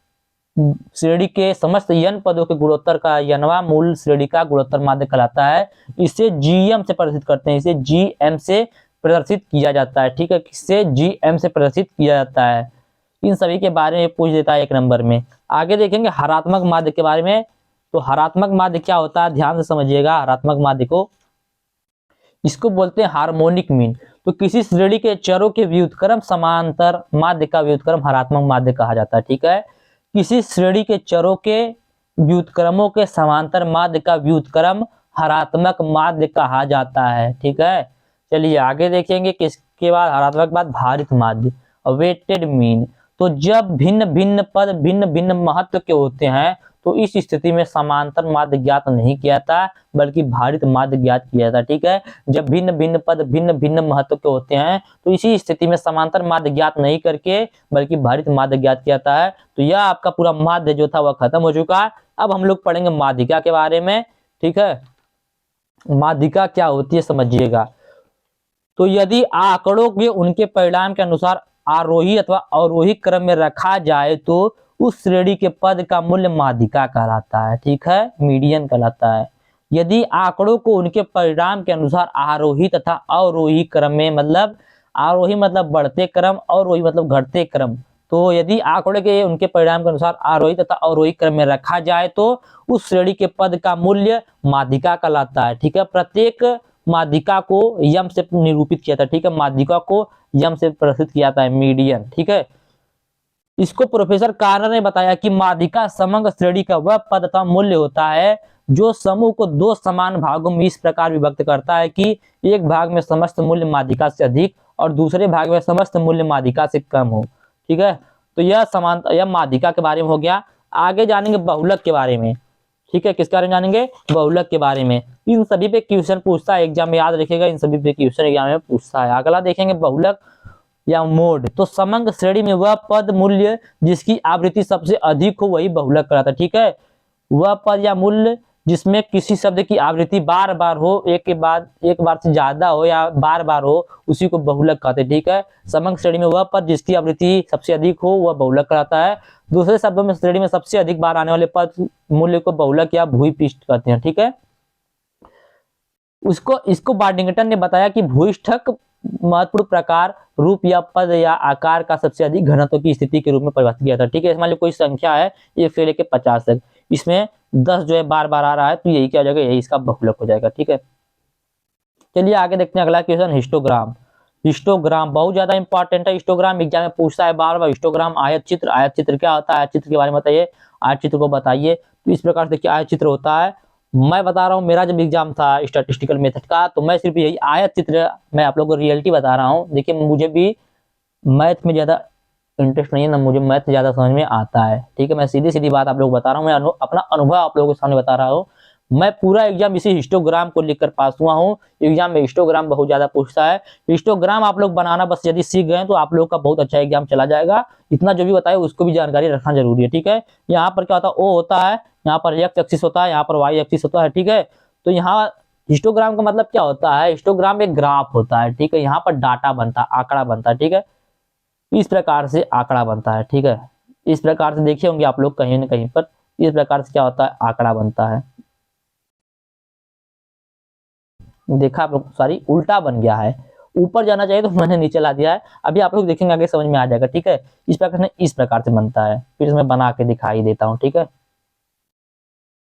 श्रेणी के समस्त n पदों के गुणोत्तर का nवां मूल श्रेणी का गुणोत्तर माध्य कहलाता है। इसे gm से प्रदर्शित करते हैं, इसे gm से प्रदर्शित किया जाता है, ठीक है। किससे? gm से प्रदर्शित किया जाता है। इन सभी के बारे में पूछ देता है 1 नंबर में। आगे देखेंगे हरात्मक माध्य के बारे में। तो हरात्मक माध्य क्या होता है? ध्यान से समझिएगा हरात्मक माध्य को। इसको बोलते हैं हार्मोनिक मीन। तो किसी श्रेणी के चरों के व्युत्क्रम समांतर माध्य का व्युत्क्रम हरात्मक माध्य कहा जाता है, ठीक है। किसी श्रेणी के चरों के व्युत्क्रमों के समांतर माध्य का व्युत्क्रम हरात्मक माध्य कहा जाता है, ठीक है। चलिए आगे देखेंगे किसके बाद हरात्मक बाद भारित माध्य, वेटेड मीन। तो जब भिन्न भिन्न पद भिन्न भिन्न महत्व के होते हैं तो इस स्थिति में समांतर माध्य ज्ञात नहीं किया जाता बल्कि भारित माध्य ज्ञात किया जाता है, ठीक है। जब भिन्न भिन्न पद भिन्न भिन्न महत्व के होते हैं तो इसी स्थिति में समांतर माध्य ज्ञात नहीं करके बल्कि भारित माध्य ज्ञात किया जाता है। तो यह आपका पूरा माध्य जो था वह खत्म हो चुका है। अब हम लोग पढ़ेंगे माध्यिका के बारे में, ठीक है। माध्यिका क्या होती है समझिएगा। तो यदि आंकड़ों के उनके परिणाम के अनुसार आरोही अथवा अवरोही क्रम में रखा जाए तो उस श्रेणी के पद का मूल्य माध्यिका कहलाता है। ठीक है, मीडियन कहलाता है। यदि आंकड़ों को उनके परिणाम के अनुसार आरोही तथा अवरोही क्रम में, मतलब आरोही मतलब बढ़ते क्रम, अवरोही मतलब घटते क्रम, तो यदि आंकड़े के उनके परिणाम के अनुसार आरोही तथा अवरोही क्रम में रखा जाए तो उस श्रेणी के पद का मूल्य माध्यिका कहलाता है। ठीक है, प्रत्येक माध्यिका को यम से निरूपित किया था। ठीक है, माध्यिका को यम से प्रदर्शित किया जाता है, मीडियन। ठीक है, इसको प्रोफेसर कार्नर ने बताया कि माध्यिका समग्र श्रेणी का वह पद अथवा मूल्य होता है जो समूह को दो समान भागों में इस प्रकार विभक्त करता है कि एक भाग में समस्त मूल्य माध्यिका से अधिक और दूसरे भाग में समस्त मूल्य माध्यिका से कम हो। ठीक है, तो यह माध्यिका के बारे में हो गया। आगे जानेंगे बहुलक के बारे में। ठीक है, किसके बारे में जानेंगे? बहुलक के बारे में। इन सभी पे क्वेश्चन पूछता है एग्जाम में, याद रखिएगा, इन सभी पे क्वेश्चन एग्जाम में पूछता है। अगला देखेंगे बहुलक या मोड। तो समग्र श्रेणी में वह पद मूल्य जिसकी आवृत्ति सबसे अधिक हो वही बहुलक कहलाता है। ठीक है, वह पद या मूल्य जिसमें किसी शब्द की आवृत्ति बार बार हो, एक बार से ज्यादा हो या बार बार हो, उसी को बहुलक कहते हैं। ठीक है, समग्र श्रेणी में वह पद जिसकी आवृत्ति सबसे अधिक हो वह बहुलक कहलाता है। दूसरे शब्दों में श्रेणी में सबसे अधिक बार आने वाले पद मूल्य को बहुलक या भूइष्ठ कहते हैं। ठीक है, इसको बार्डिंगटन ने बताया कि भूइष्ठक महत्वपूर्ण प्रकार, रूप या पद या आकार का सबसे अधिक घनत्व की स्थिति के रूप में परिभाषित किया था। ठीक है, मान लीजिए कोई संख्या है 1 से लेकर 50 तक, इसमें 10 जो है बार बार आ रहा है, तो यही क्या हो जाएगा? यही इसका बहुलक हो जाएगा। ठीक है, चलिए आगे देखते हैं अगला क्वेश्चन, हिस्टोग्राम। हिस्टोग्राम बहुत ज्यादा इंपॉर्टेंट है। हिस्टोग्राम एग्जाम में पूछता है बार बार। हिस्टोग्राम आयत चित्र। आयत चित्र क्या होता है? आयत चित्र के बारे में बताइए, आयत चित्र को बताइए। तो इस प्रकार से क्या आयत चित्र होता है, मैं बता रहा हूँ। मेरा जब एग्जाम था स्टैटिस्टिकल मेथड का, तो मैं सिर्फ यही आयत चित्र, मैं आप लोगों को रियलिटी बता रहा हूँ। देखिए, मुझे भी मैथ में ज्यादा इंटरेस्ट नहीं है ना, मुझे मैथ ज्यादा समझ में आता है। ठीक है, मैं सीधी सीधी बात आप लोग बता रहा हूँ, मैं अपना अनुभव आप लोगों के सामने बता रहा हूँ। मैं पूरा एग्जाम इसी हिस्टोग्राम को लिखकर पास हुआ हूँ। एग्जाम में हिस्टोग्राम बहुत ज्यादा पूछता है। हिस्टोग्राम आप लोग बनाना बस यदि सीख गए तो आप लोग का बहुत अच्छा एग्जाम चला जाएगा। इतना जो भी बताया उसको भी जानकारी रखना जरूरी है। ठीक है, यहाँ पर क्या होता है? ओ होता है, यहाँ पर एक्स एक्सिस होता है, यहाँ पर वाई एक्सिस होता है। ठीक है, तो यहाँ हिस्टोग्राम का मतलब क्या होता है? हिस्टोग्राम एक ग्राफ होता है। ठीक है, यहाँ पर डाटा बनता है, आंकड़ा बनता है। ठीक है, इस प्रकार से आंकड़ा बनता है। ठीक है, इस प्रकार से देखे होंगे आप लोग कहीं न कहीं पर, इस प्रकार से क्या होता है? आंकड़ा बनता है। देखा आप लोग, सॉरी उल्टा बन गया है, ऊपर जाना चाहिए तो मैंने नीचे ला दिया है। अभी आप लोग देखेंगे आगे समझ में आ जाएगा। ठीक है, इस प्रकार से बनता है। फिर मैं बना के दिखाई देता हूँ। ठीक है,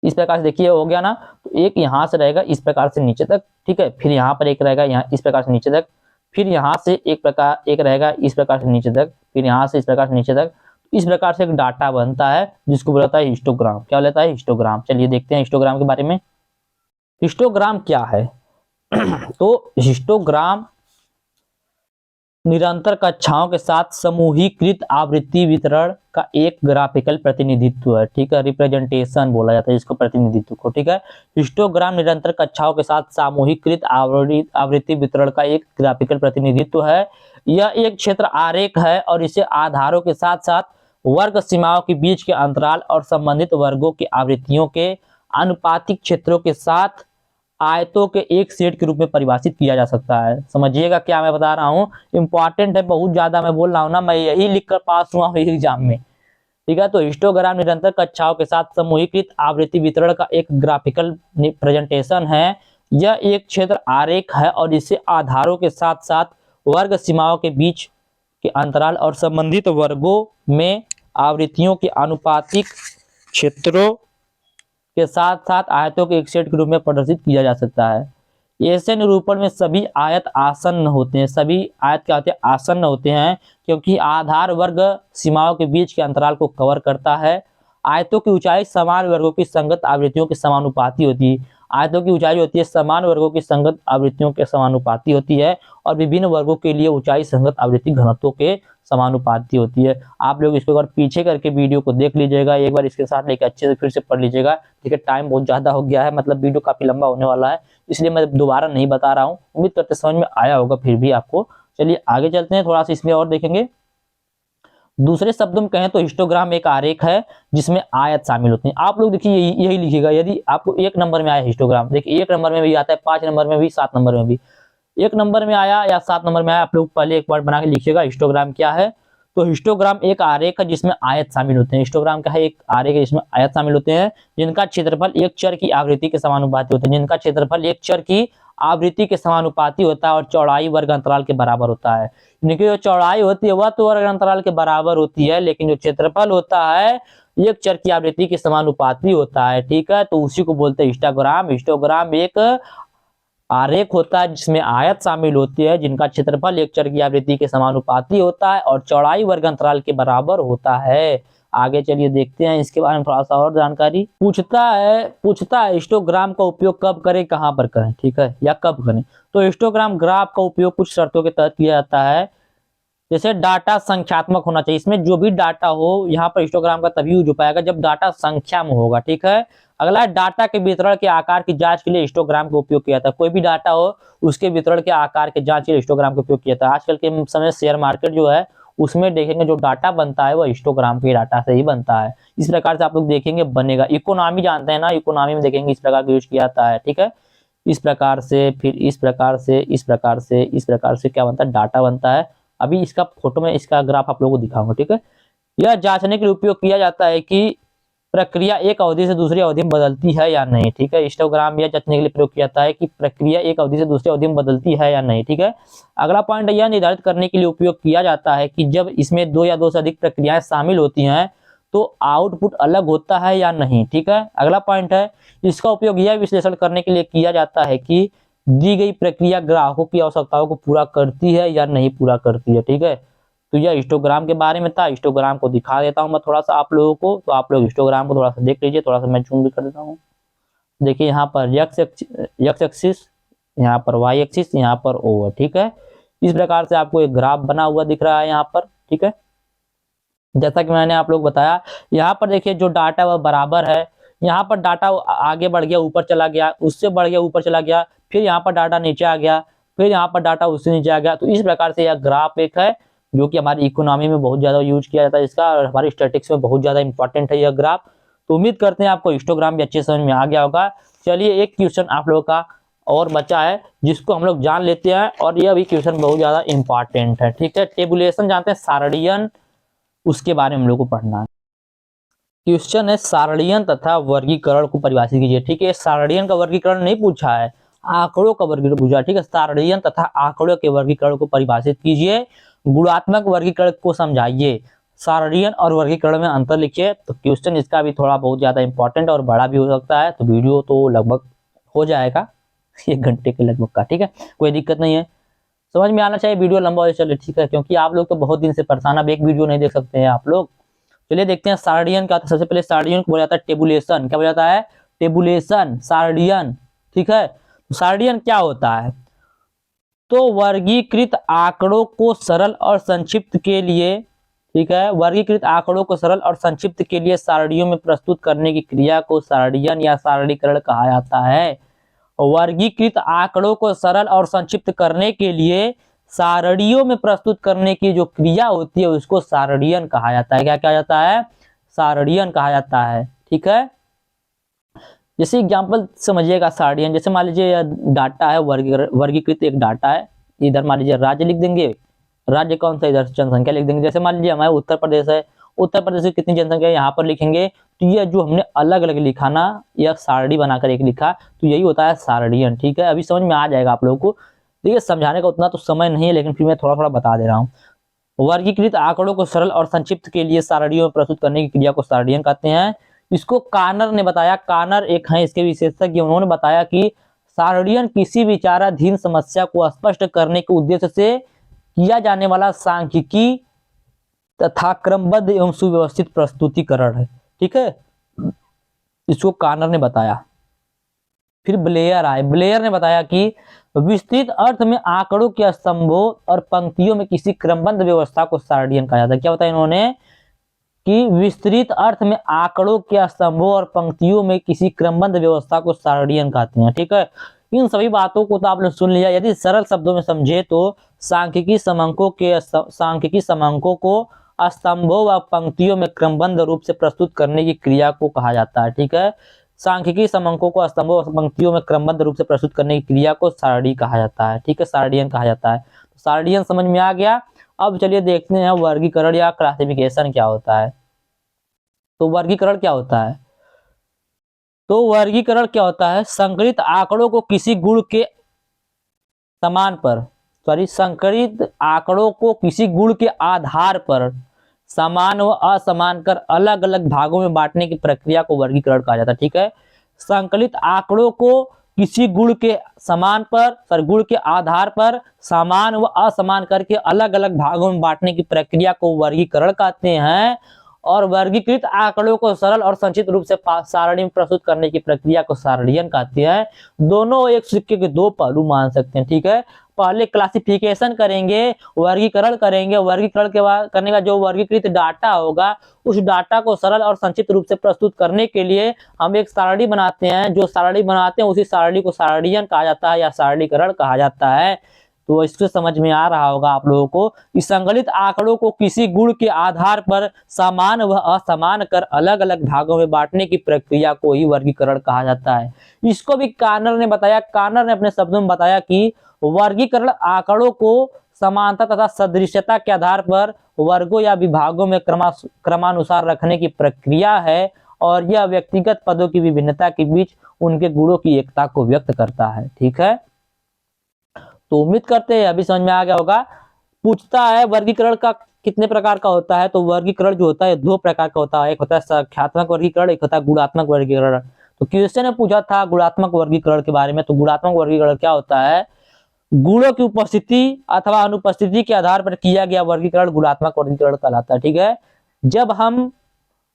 इस प्रकार से देखिए हो गया ना। तो एक यहाँ से रहेगा इस प्रकार से नीचे तक। ठीक है, फिर यहाँ पर एक रहेगा यहाँ इस प्रकार से नीचे तक, फिर यहाँ से एक रहेगा इस प्रकार से नीचे तक, फिर यहाँ से इस प्रकार से नीचे तक। इस प्रकार से एक डाटा बनता है जिसको बोलता है हिस्टोग्राम। क्या बोलता है? हिस्टोग्राम। चलिए देखते हैं हिस्टोग्राम के बारे में। हिस्टोग्राम क्या है? तो हिस्टोग्राम निरंतर कक्षाओं के साथ समूहीकृत आवृत्ति वितरण का एक ग्राफिकल प्रतिनिधित्व है। ठीक है, रिप्रेजेंटेशन बोला जाता है इसको, प्रतिनिधित्व को। ठीक है, हिस्टोग्राम निरंतर कक्षाओं के साथ सामूहिकृत आवृत्ति वितरण का एक ग्राफिकल प्रतिनिधित्व है। यह एक क्षेत्र आरेख है और इसे आधारों के साथ साथ वर्ग सीमाओं के बीच के अंतराल और संबंधित वर्गों की आवृत्तियों के अनुपातिक क्षेत्रों के साथ आयतों के एक सेट के रूप में परिभाषित किया जा सकता है। समझिएगा क्या मैं बता रहा हूँ, इंपॉर्टेंट है, बहुत ज्यादा मैं बोल रहा हूँ ना, मैं यही लिखकर पास हुआ हूँ एग्जाम में। ठीक है, तो हिस्टोग्राम निरंतर कक्षाओं के साथ समूहीकृत आवृत्ति वितरण का एक ग्राफिकल प्रेजेंटेशन है। यह एक क्षेत्र आरेख है और इसे आधारों के साथ साथ वर्ग सीमाओं के बीच के अंतराल और संबंधित वर्गों में आवृत्तियों के अनुपातिक क्षेत्रों के साथ साथ आयतों के एक सेट के रूप में प्रदर्शित किया जा सकता है। ऐसे निरूपण में सभी आयत आसन्न होते हैं। सभी आयत क्या होते हैं? आसन्न होते हैं, क्योंकि आधार वर्ग सीमाओं के बीच के अंतराल को कवर करता है। आयतों की ऊंचाई समान वर्गों की संगत आवृत्तियों के समानुपाती होती है। आयतों की ऊंचाई होती है समान वर्गों की संगत आवृत्तियों के समानुपाती होती है और विभिन्न वर्गों के लिए ऊंचाई संगत आवृत्ति घनत्वों के समानुपाती होती है। आप लोग इसको एक बार पीछे करके वीडियो को देख लीजिएगा, एक बार इसके साथ लेकर अच्छे से फिर से पढ़ लीजिएगा। देखिए टाइम बहुत ज्यादा हो गया है, मतलब वीडियो काफी लंबा होने वाला है, इसलिए मैं दोबारा नहीं बता रहा हूँ। उम्मीद करते समझ में आया होगा फिर भी आपको। चलिए आगे चलते हैं, थोड़ा सा इसमें और देखेंगे। दूसरे शब्दों में कहें तो हिस्टोग्राम एक आरेख है जिसमें आयत शामिल होते हैं। आप लोग देखिए यही लिखिएगा, यदि आपको 1 नंबर में आया हिस्टोग्राम, देखिए 1 नंबर में भी आता है, 5 नंबर में भी, 7 नंबर में भी। 1 नंबर में आया या 7 नंबर में आया, आप लोग पहले एक बार बना के लिखिएगा हिस्टोग्राम क्या है। तो हिस्टोग्राम एक आरेख है जिसमें आयत शामिल होते हैं। हिस्टोग्राम क्या है? एक आरेख है जिसमें आयत शामिल होते हैं, जिनका क्षेत्रफल एक चर की आवृत्ति के समानुपाती होते हैं। जिनका क्षेत्रफल एक चर की आवृत्ति के समानुपाती होता है और चौड़ाई वर्ग अंतराल के बराबर होता है। यानी कि जो चौड़ाई होती है वह तो वर्ग अंतराल के बराबर होती है, लेकिन जो क्षेत्रफल होता है एक चर की आवृत्ति के समानुपाती होता है। ठीक है, तो उसी को बोलते हैं हिस्टोग्राम। हिस्टोग्राम एक आरेख होता है जिसमें आयत शामिल होती है, जिनका क्षेत्रफल एक चर की आवृत्ति के समानुपाती होता है और चौड़ाई वर्ग अंतराल के बराबर होता है। आगे चलिए देखते हैं इसके बारे में थोड़ा सा और जानकारी। पूछता है हिस्टोग्राम का उपयोग कब करें, कहां पर करें, ठीक है, या कब करें। तो हिस्टोग्राम ग्राफ का उपयोग कुछ शर्तों के तहत किया जाता है। जैसे डाटा संख्यात्मक होना चाहिए, इसमें जो भी डाटा हो यहाँ पर हिस्टोग्राम का तभी यूज हो पाएगा जब डाटा संख्या में होगा। ठीक है, अगला डाटा के वितरण के आकार की जांच के लिए हिस्टोग्राम का उपयोग किया जाता है। कोई भी डाटा हो उसके वितरण के आकार के जांच के लिए हिस्टोग्राम का उपयोग किया जाता है। आजकल के समय शेयर मार्केट जो है उसमें देखेंगे जो डाटा बनता है वो हिस्टोग्राम के डाटा से ही बनता है। इस प्रकार से आप लोग देखेंगे बनेगा। इकोनॉमी जानते हैं ना, इकोनॉमी में देखेंगे इस प्रकार का यूज किया जाता है। ठीक है, इस प्रकार से, फिर इस प्रकार से, इस प्रकार से, इस प्रकार से क्या बनता है, डाटा बनता है। अभी इसका फोटो में इसका ग्राफ आप लोगों को दिखाऊंगा। ठीक है, यह जांचने के लिए उपयोग किया जाता है कि प्रक्रिया एक अवधि से दूसरी अवधि में बदलती है या नहीं। ठीक है, हिस्टोग्राम यह जांचने के लिए प्रयोग किया जाता है कि प्रक्रिया एक अवधि से दूसरी अवधि में बदलती है या नहीं। ठीक है, अगला पॉइंट यह निर्धारित करने के लिए उपयोग किया जाता है कि जब इसमें दो या दो से अधिक प्रक्रियाएं शामिल होती हैं तो आउटपुट अलग होता है या नहीं। ठीक है, अगला पॉइंट है इसका उपयोग यह विश्लेषण करने के लिए किया जाता है कि दी गई प्रक्रिया ग्राहकों की आवश्यकताओं को पूरा करती है या नहीं पूरा करती है। ठीक है, तो यह हिस्टोग्राम के बारे में था। हिस्टोग्राम को दिखा देता हूं मैं थोड़ा सा आप लोगों को, तो आप लोग हिस्टोग्राम को थोड़ा सा देख लीजिए। थोड़ा सा मैं जूम भी कर देता हूँ। देखिए यहाँ पर एक्स एक्सिस, यहाँ पर वाई एक्सिस, यहाँ पर ओवर। ठीक है, इस प्रकार से आपको एक ग्राफ बना हुआ दिख रहा है यहाँ पर। ठीक है, जैसा कि मैंने आप लोग बताया, यहाँ पर देखिए जो डाटा वह बराबर है। यहाँ पर डाटा आगे बढ़ गया, ऊपर चला गया, उससे बढ़ गया, ऊपर चला गया, फिर यहाँ पर डाटा नीचे आ गया, फिर यहाँ पर डाटा उससे नीचे आ गया। तो इस प्रकार से यह ग्राफ एक है जो कि हमारी इकोनॉमी में बहुत ज्यादा यूज किया जाता है इसका, और हमारी स्टैटिस्टिक्स में बहुत ज्यादा इंपॉर्टेंट है यह ग्राफ। तो उम्मीद करते हैं आपको हिस्टोग्राम भी अच्छे समझ में आ गया होगा। चलिए एक क्वेश्चन आप लोगों का और बचा है जिसको हम लोग जान लेते हैं, और यह भी क्वेश्चन बहुत ज्यादा इंपॉर्टेंट है। ठीक है, टेबुलेशन जानते हैं, सारणीयन, उसके बारे में हम लोग को पढ़ना है। क्वेश्चन है सारणीयन तथा वर्गीकरण को परिभाषित कीजिए। ठीक है, सारणीयन का वर्गीकरण नहीं पूछा है, आंकड़ों का वर्गीकरण पूछा। ठीक है, सारणीयन तथा आंकड़ों के वर्गीकरण को परिभाषित कीजिए, गुणात्मक वर्गीकरण को समझाइए, सारणीयन और वर्गीकरण में अंतर लिखिए। तो क्वेश्चन इसका भी थोड़ा बहुत ज्यादा इंपॉर्टेंट और बड़ा भी हो सकता है, तो वीडियो तो लगभग हो जाएगा 1 घंटे के लगभग का। ठीक है, कोई दिक्कत नहीं है, समझ में आना चाहिए। वीडियो लंबा हो चले, ठीक है, क्योंकि आप लोग तो बहुत दिन से परेशान, अब एक वीडियो नहीं देख सकते हैं आप लोग। चलिए देखते हैं सारणीयन क्या था। सबसे पहले सारणीयन को बोला जाता है टेबुलेशन। क्या बोला जाता है? टेबुलेशन, सारणीयन। ठीक है, सारणीयन क्या होता है? तो वर्गीकृत आंकड़ों को सरल और संक्षिप्त के लिए, ठीक है, वर्गीकृत आंकड़ों को सरल और संक्षिप्त के लिए सारणियों में प्रस्तुत करने की क्रिया को सारणीयन या सारणीकरण कहा जाता है। वर्गीकृत आंकड़ों को सरल और संक्षिप्त करने के लिए सारणियों में प्रस्तुत करने की जो क्रिया होती है उसको सारणीयन कहा जाता है। क्या कहा जाता है? सारणीयन कहा जाता है। ठीक है, जैसे एग्जांपल समझिएगा सारणीयन, जैसे मान लीजिए डाटा है, वर्गीकृत एक डाटा है। इधर मान लीजिए राज्य लिख देंगे, राज्य कौन सा, इधर जनसंख्या लिख देंगे। जैसे मान लीजिए हमारे उत्तर प्रदेश है, उत्तर प्रदेश की कितनी जनसंख्या है यहाँ पर लिखेंगे। तो ये जो हमने अलग अलग लिखा ना, यह सारणी बनाकर एक लिखा, तो यही होता है सारणीयन। ठीक है, अभी समझ में आ जाएगा आप लोगों को। देखिए समझाने का उतना तो समय नहीं है, लेकिन फिर मैं थोड़ा थोड़ा बता दे रहा हूँ। वर्गीकृत आंकड़ों को सरल और संक्षिप्त के लिए सारणियों में प्रस्तुत करने की क्रिया को सारणीयन कहते हैं। इसको कानर ने बताया, कानर एक है इसके विशेषज्ञ, उन्होंने बताया कि सारणीयन किसी विचाराधीन समस्या को स्पष्ट करने के उद्देश्य से किया जाने वाला सांख्यिकी तथा क्रमबद्ध एवं सुव्यवस्थित प्रस्तुतिकरण है। ठीक है, इसको कानर ने बताया। फिर ब्लेयर आए, ब्लेयर ने बताया कि विस्तृत अर्थ में आंकड़ों के स्तंभों और पंक्तियों में किसी क्रमबद्ध व्यवस्था को सारणीयन कहा जाता है। क्या बताया इन्होंने? कि विस्तृत अर्थ में आंकड़ों के स्तंभों और पंक्तियों में किसी क्रमबद्ध व्यवस्था को सारणीयन कहते हैं। ठीक है, इन सभी बातों को तो आपने सुन लिया। यदि सरल शब्दों में समझे तो सांख्यिकी समांकों को स्तंभों व पंक्तियों में क्रमबद्ध रूप से प्रस्तुत करने की क्रिया को कहा जाता है। ठीक है, सांख्यिकी समांकों को स्तंभों व पंक्तियों में क्रमबद्ध रूप से प्रस्तुत करने की क्रिया को सारणी कहा जाता है। ठीक है, सारणीयन कहा जाता है। सारणीयन समझ में आ गया। अब चलिए देखते हैं वर्गीकरण या क्लासिफिकेशन क्या होता है। तो वर्गीकरण क्या होता है? तो वर्गीकरण क्या होता है? संकलित आंकड़ों को किसी गुण के समान पर संकलित आंकड़ों को किसी गुण के आधार पर समान व असमान कर अलग अलग भागों में बांटने की प्रक्रिया को वर्गीकरण कहा जाता है। ठीक है, संकलित आंकड़ों को किसी गुण के समान पर गुण के आधार पर समान व असमान करके अलग अलग भागों में बांटने की प्रक्रिया को वर्गीकरण कहते हैं। और वर्गीकृत आंकड़ों को सरल और संक्षिप्त रूप से सारणी में प्रस्तुत करने की प्रक्रिया को सारणीकरण कहते हैं। दोनों एक सिक्के के दो पहलू मान सकते हैं। ठीक है, पहले क्लासिफिकेशन करेंगे, वर्गीकरण करेंगे, वर्गीकरण के बाद करने का जो वर्गीकृत डाटा होगा उस डाटा को सरल और संक्षिप्त रूप से प्रस्तुत करने के लिए हम एक सारणी बनाते हैं। जो सारणी बनाते हैं उसी सारणी को सारणीकरण कहा जाता है या सारणीकरण कहा जाता है। तो इससे समझ में आ रहा होगा आप लोगों को कि संकलित आंकड़ों को किसी गुण के आधार पर समान व असमान कर अलग अलग भागों में बांटने की प्रक्रिया को ही वर्गीकरण कहा जाता है। इसको भी कानर ने बताया। कानर ने अपने शब्दों में बताया कि वर्गीकरण आंकड़ों को समानता तथा सदृश्यता के आधार पर वर्गों या विभागों में क्रमानुसार रखने की प्रक्रिया है और यह व्यक्तिगत पदों की विभिन्नता के बीच उनके गुणों की एकता को व्यक्त करता है। ठीक है, तो उम्मीद करते हैं अभी समझ में आ गया होगा। पूछता है वर्गीकरण का कितने प्रकार का होता है? तो वर्गीकरण जो होता है दो प्रकार का होता है, एक होता है संख्यात्मक वर्गीकरण, एक होता है गुणात्मक वर्गीकरण। तो क्वेश्चन ने पूछा था गुणात्मक वर्गीकरण के बारे में। तो गुणात्मक वर्गीकरण क्या होता है? गुणों की उपस्थिति अथवा अनुपस्थिति के आधार पर किया गया वर्गीकरण गुणात्मक वर्गीकरण कहलाता है। ठीक है, जब हम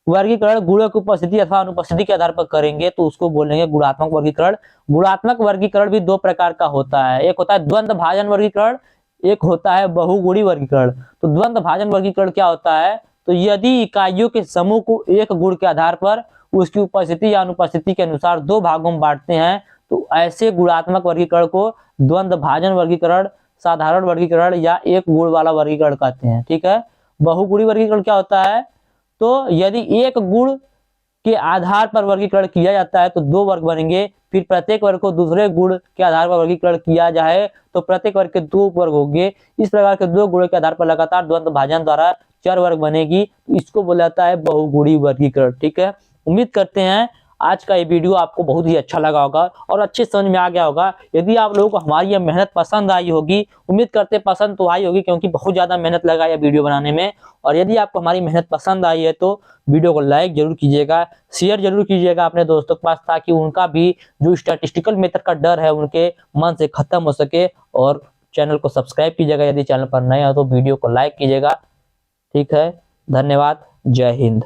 वर्गीकरण गुणों की उपस्थिति अथवा अनुपस्थिति के आधार पर करेंगे तो उसको बोलेंगे गुणात्मक वर्गीकरण। गुणात्मक वर्गीकरण भी दो प्रकार का होता है, एक होता है द्वंद्व भाजन वर्गीकरण, एक होता है बहुगुणी वर्गीकरण। तो द्वंद्व भाजन वर्गीकरण क्या होता है? तो यदि इकाइयों के समूह को एक गुण के आधार पर उसकी उपस्थिति या अनुपस्थिति के अनुसार दो भागों में बांटते हैं तो ऐसे गुणात्मक वर्गीकरण को द्वंद्व भाजन वर्गीकरण, साधारण वर्गीकरण या एक गुण वाला वर्गीकरण कहते हैं। ठीक है, बहुगुणी वर्गीकरण क्या होता है? तो यदि एक गुण के आधार पर वर्गीकरण किया जाता है तो दो वर्ग बनेंगे, फिर प्रत्येक वर्ग को दूसरे गुण के आधार पर वर्गीकरण किया जाए तो प्रत्येक वर्ग के दो वर्ग होंगे। इस प्रकार के दो गुणों के आधार पर लगातार द्वंद्व भाजन द्वारा चार वर्ग बनेगी, इसको बोला जाता है बहुगुणी वर्गीकरण। ठीक है, उम्मीद करते हैं आज का ये वीडियो आपको बहुत ही अच्छा लगा होगा और अच्छे समझ में आ गया होगा। यदि आप लोगों को हमारी ये मेहनत पसंद आई होगी, उम्मीद करते पसंद तो आई होगी क्योंकि बहुत ज़्यादा मेहनत लगा है वीडियो बनाने में। और यदि आपको हमारी मेहनत पसंद आई है तो वीडियो को लाइक जरूर कीजिएगा, शेयर जरूर कीजिएगा अपने दोस्तों के पास, ताकि उनका भी जो स्टैटिस्टिकल मेथड का डर है उनके मन से खत्म हो सके। और चैनल को सब्सक्राइब कीजिएगा, यदि चैनल पर नए हो तो वीडियो को लाइक कीजिएगा। ठीक है, धन्यवाद, जय हिंद।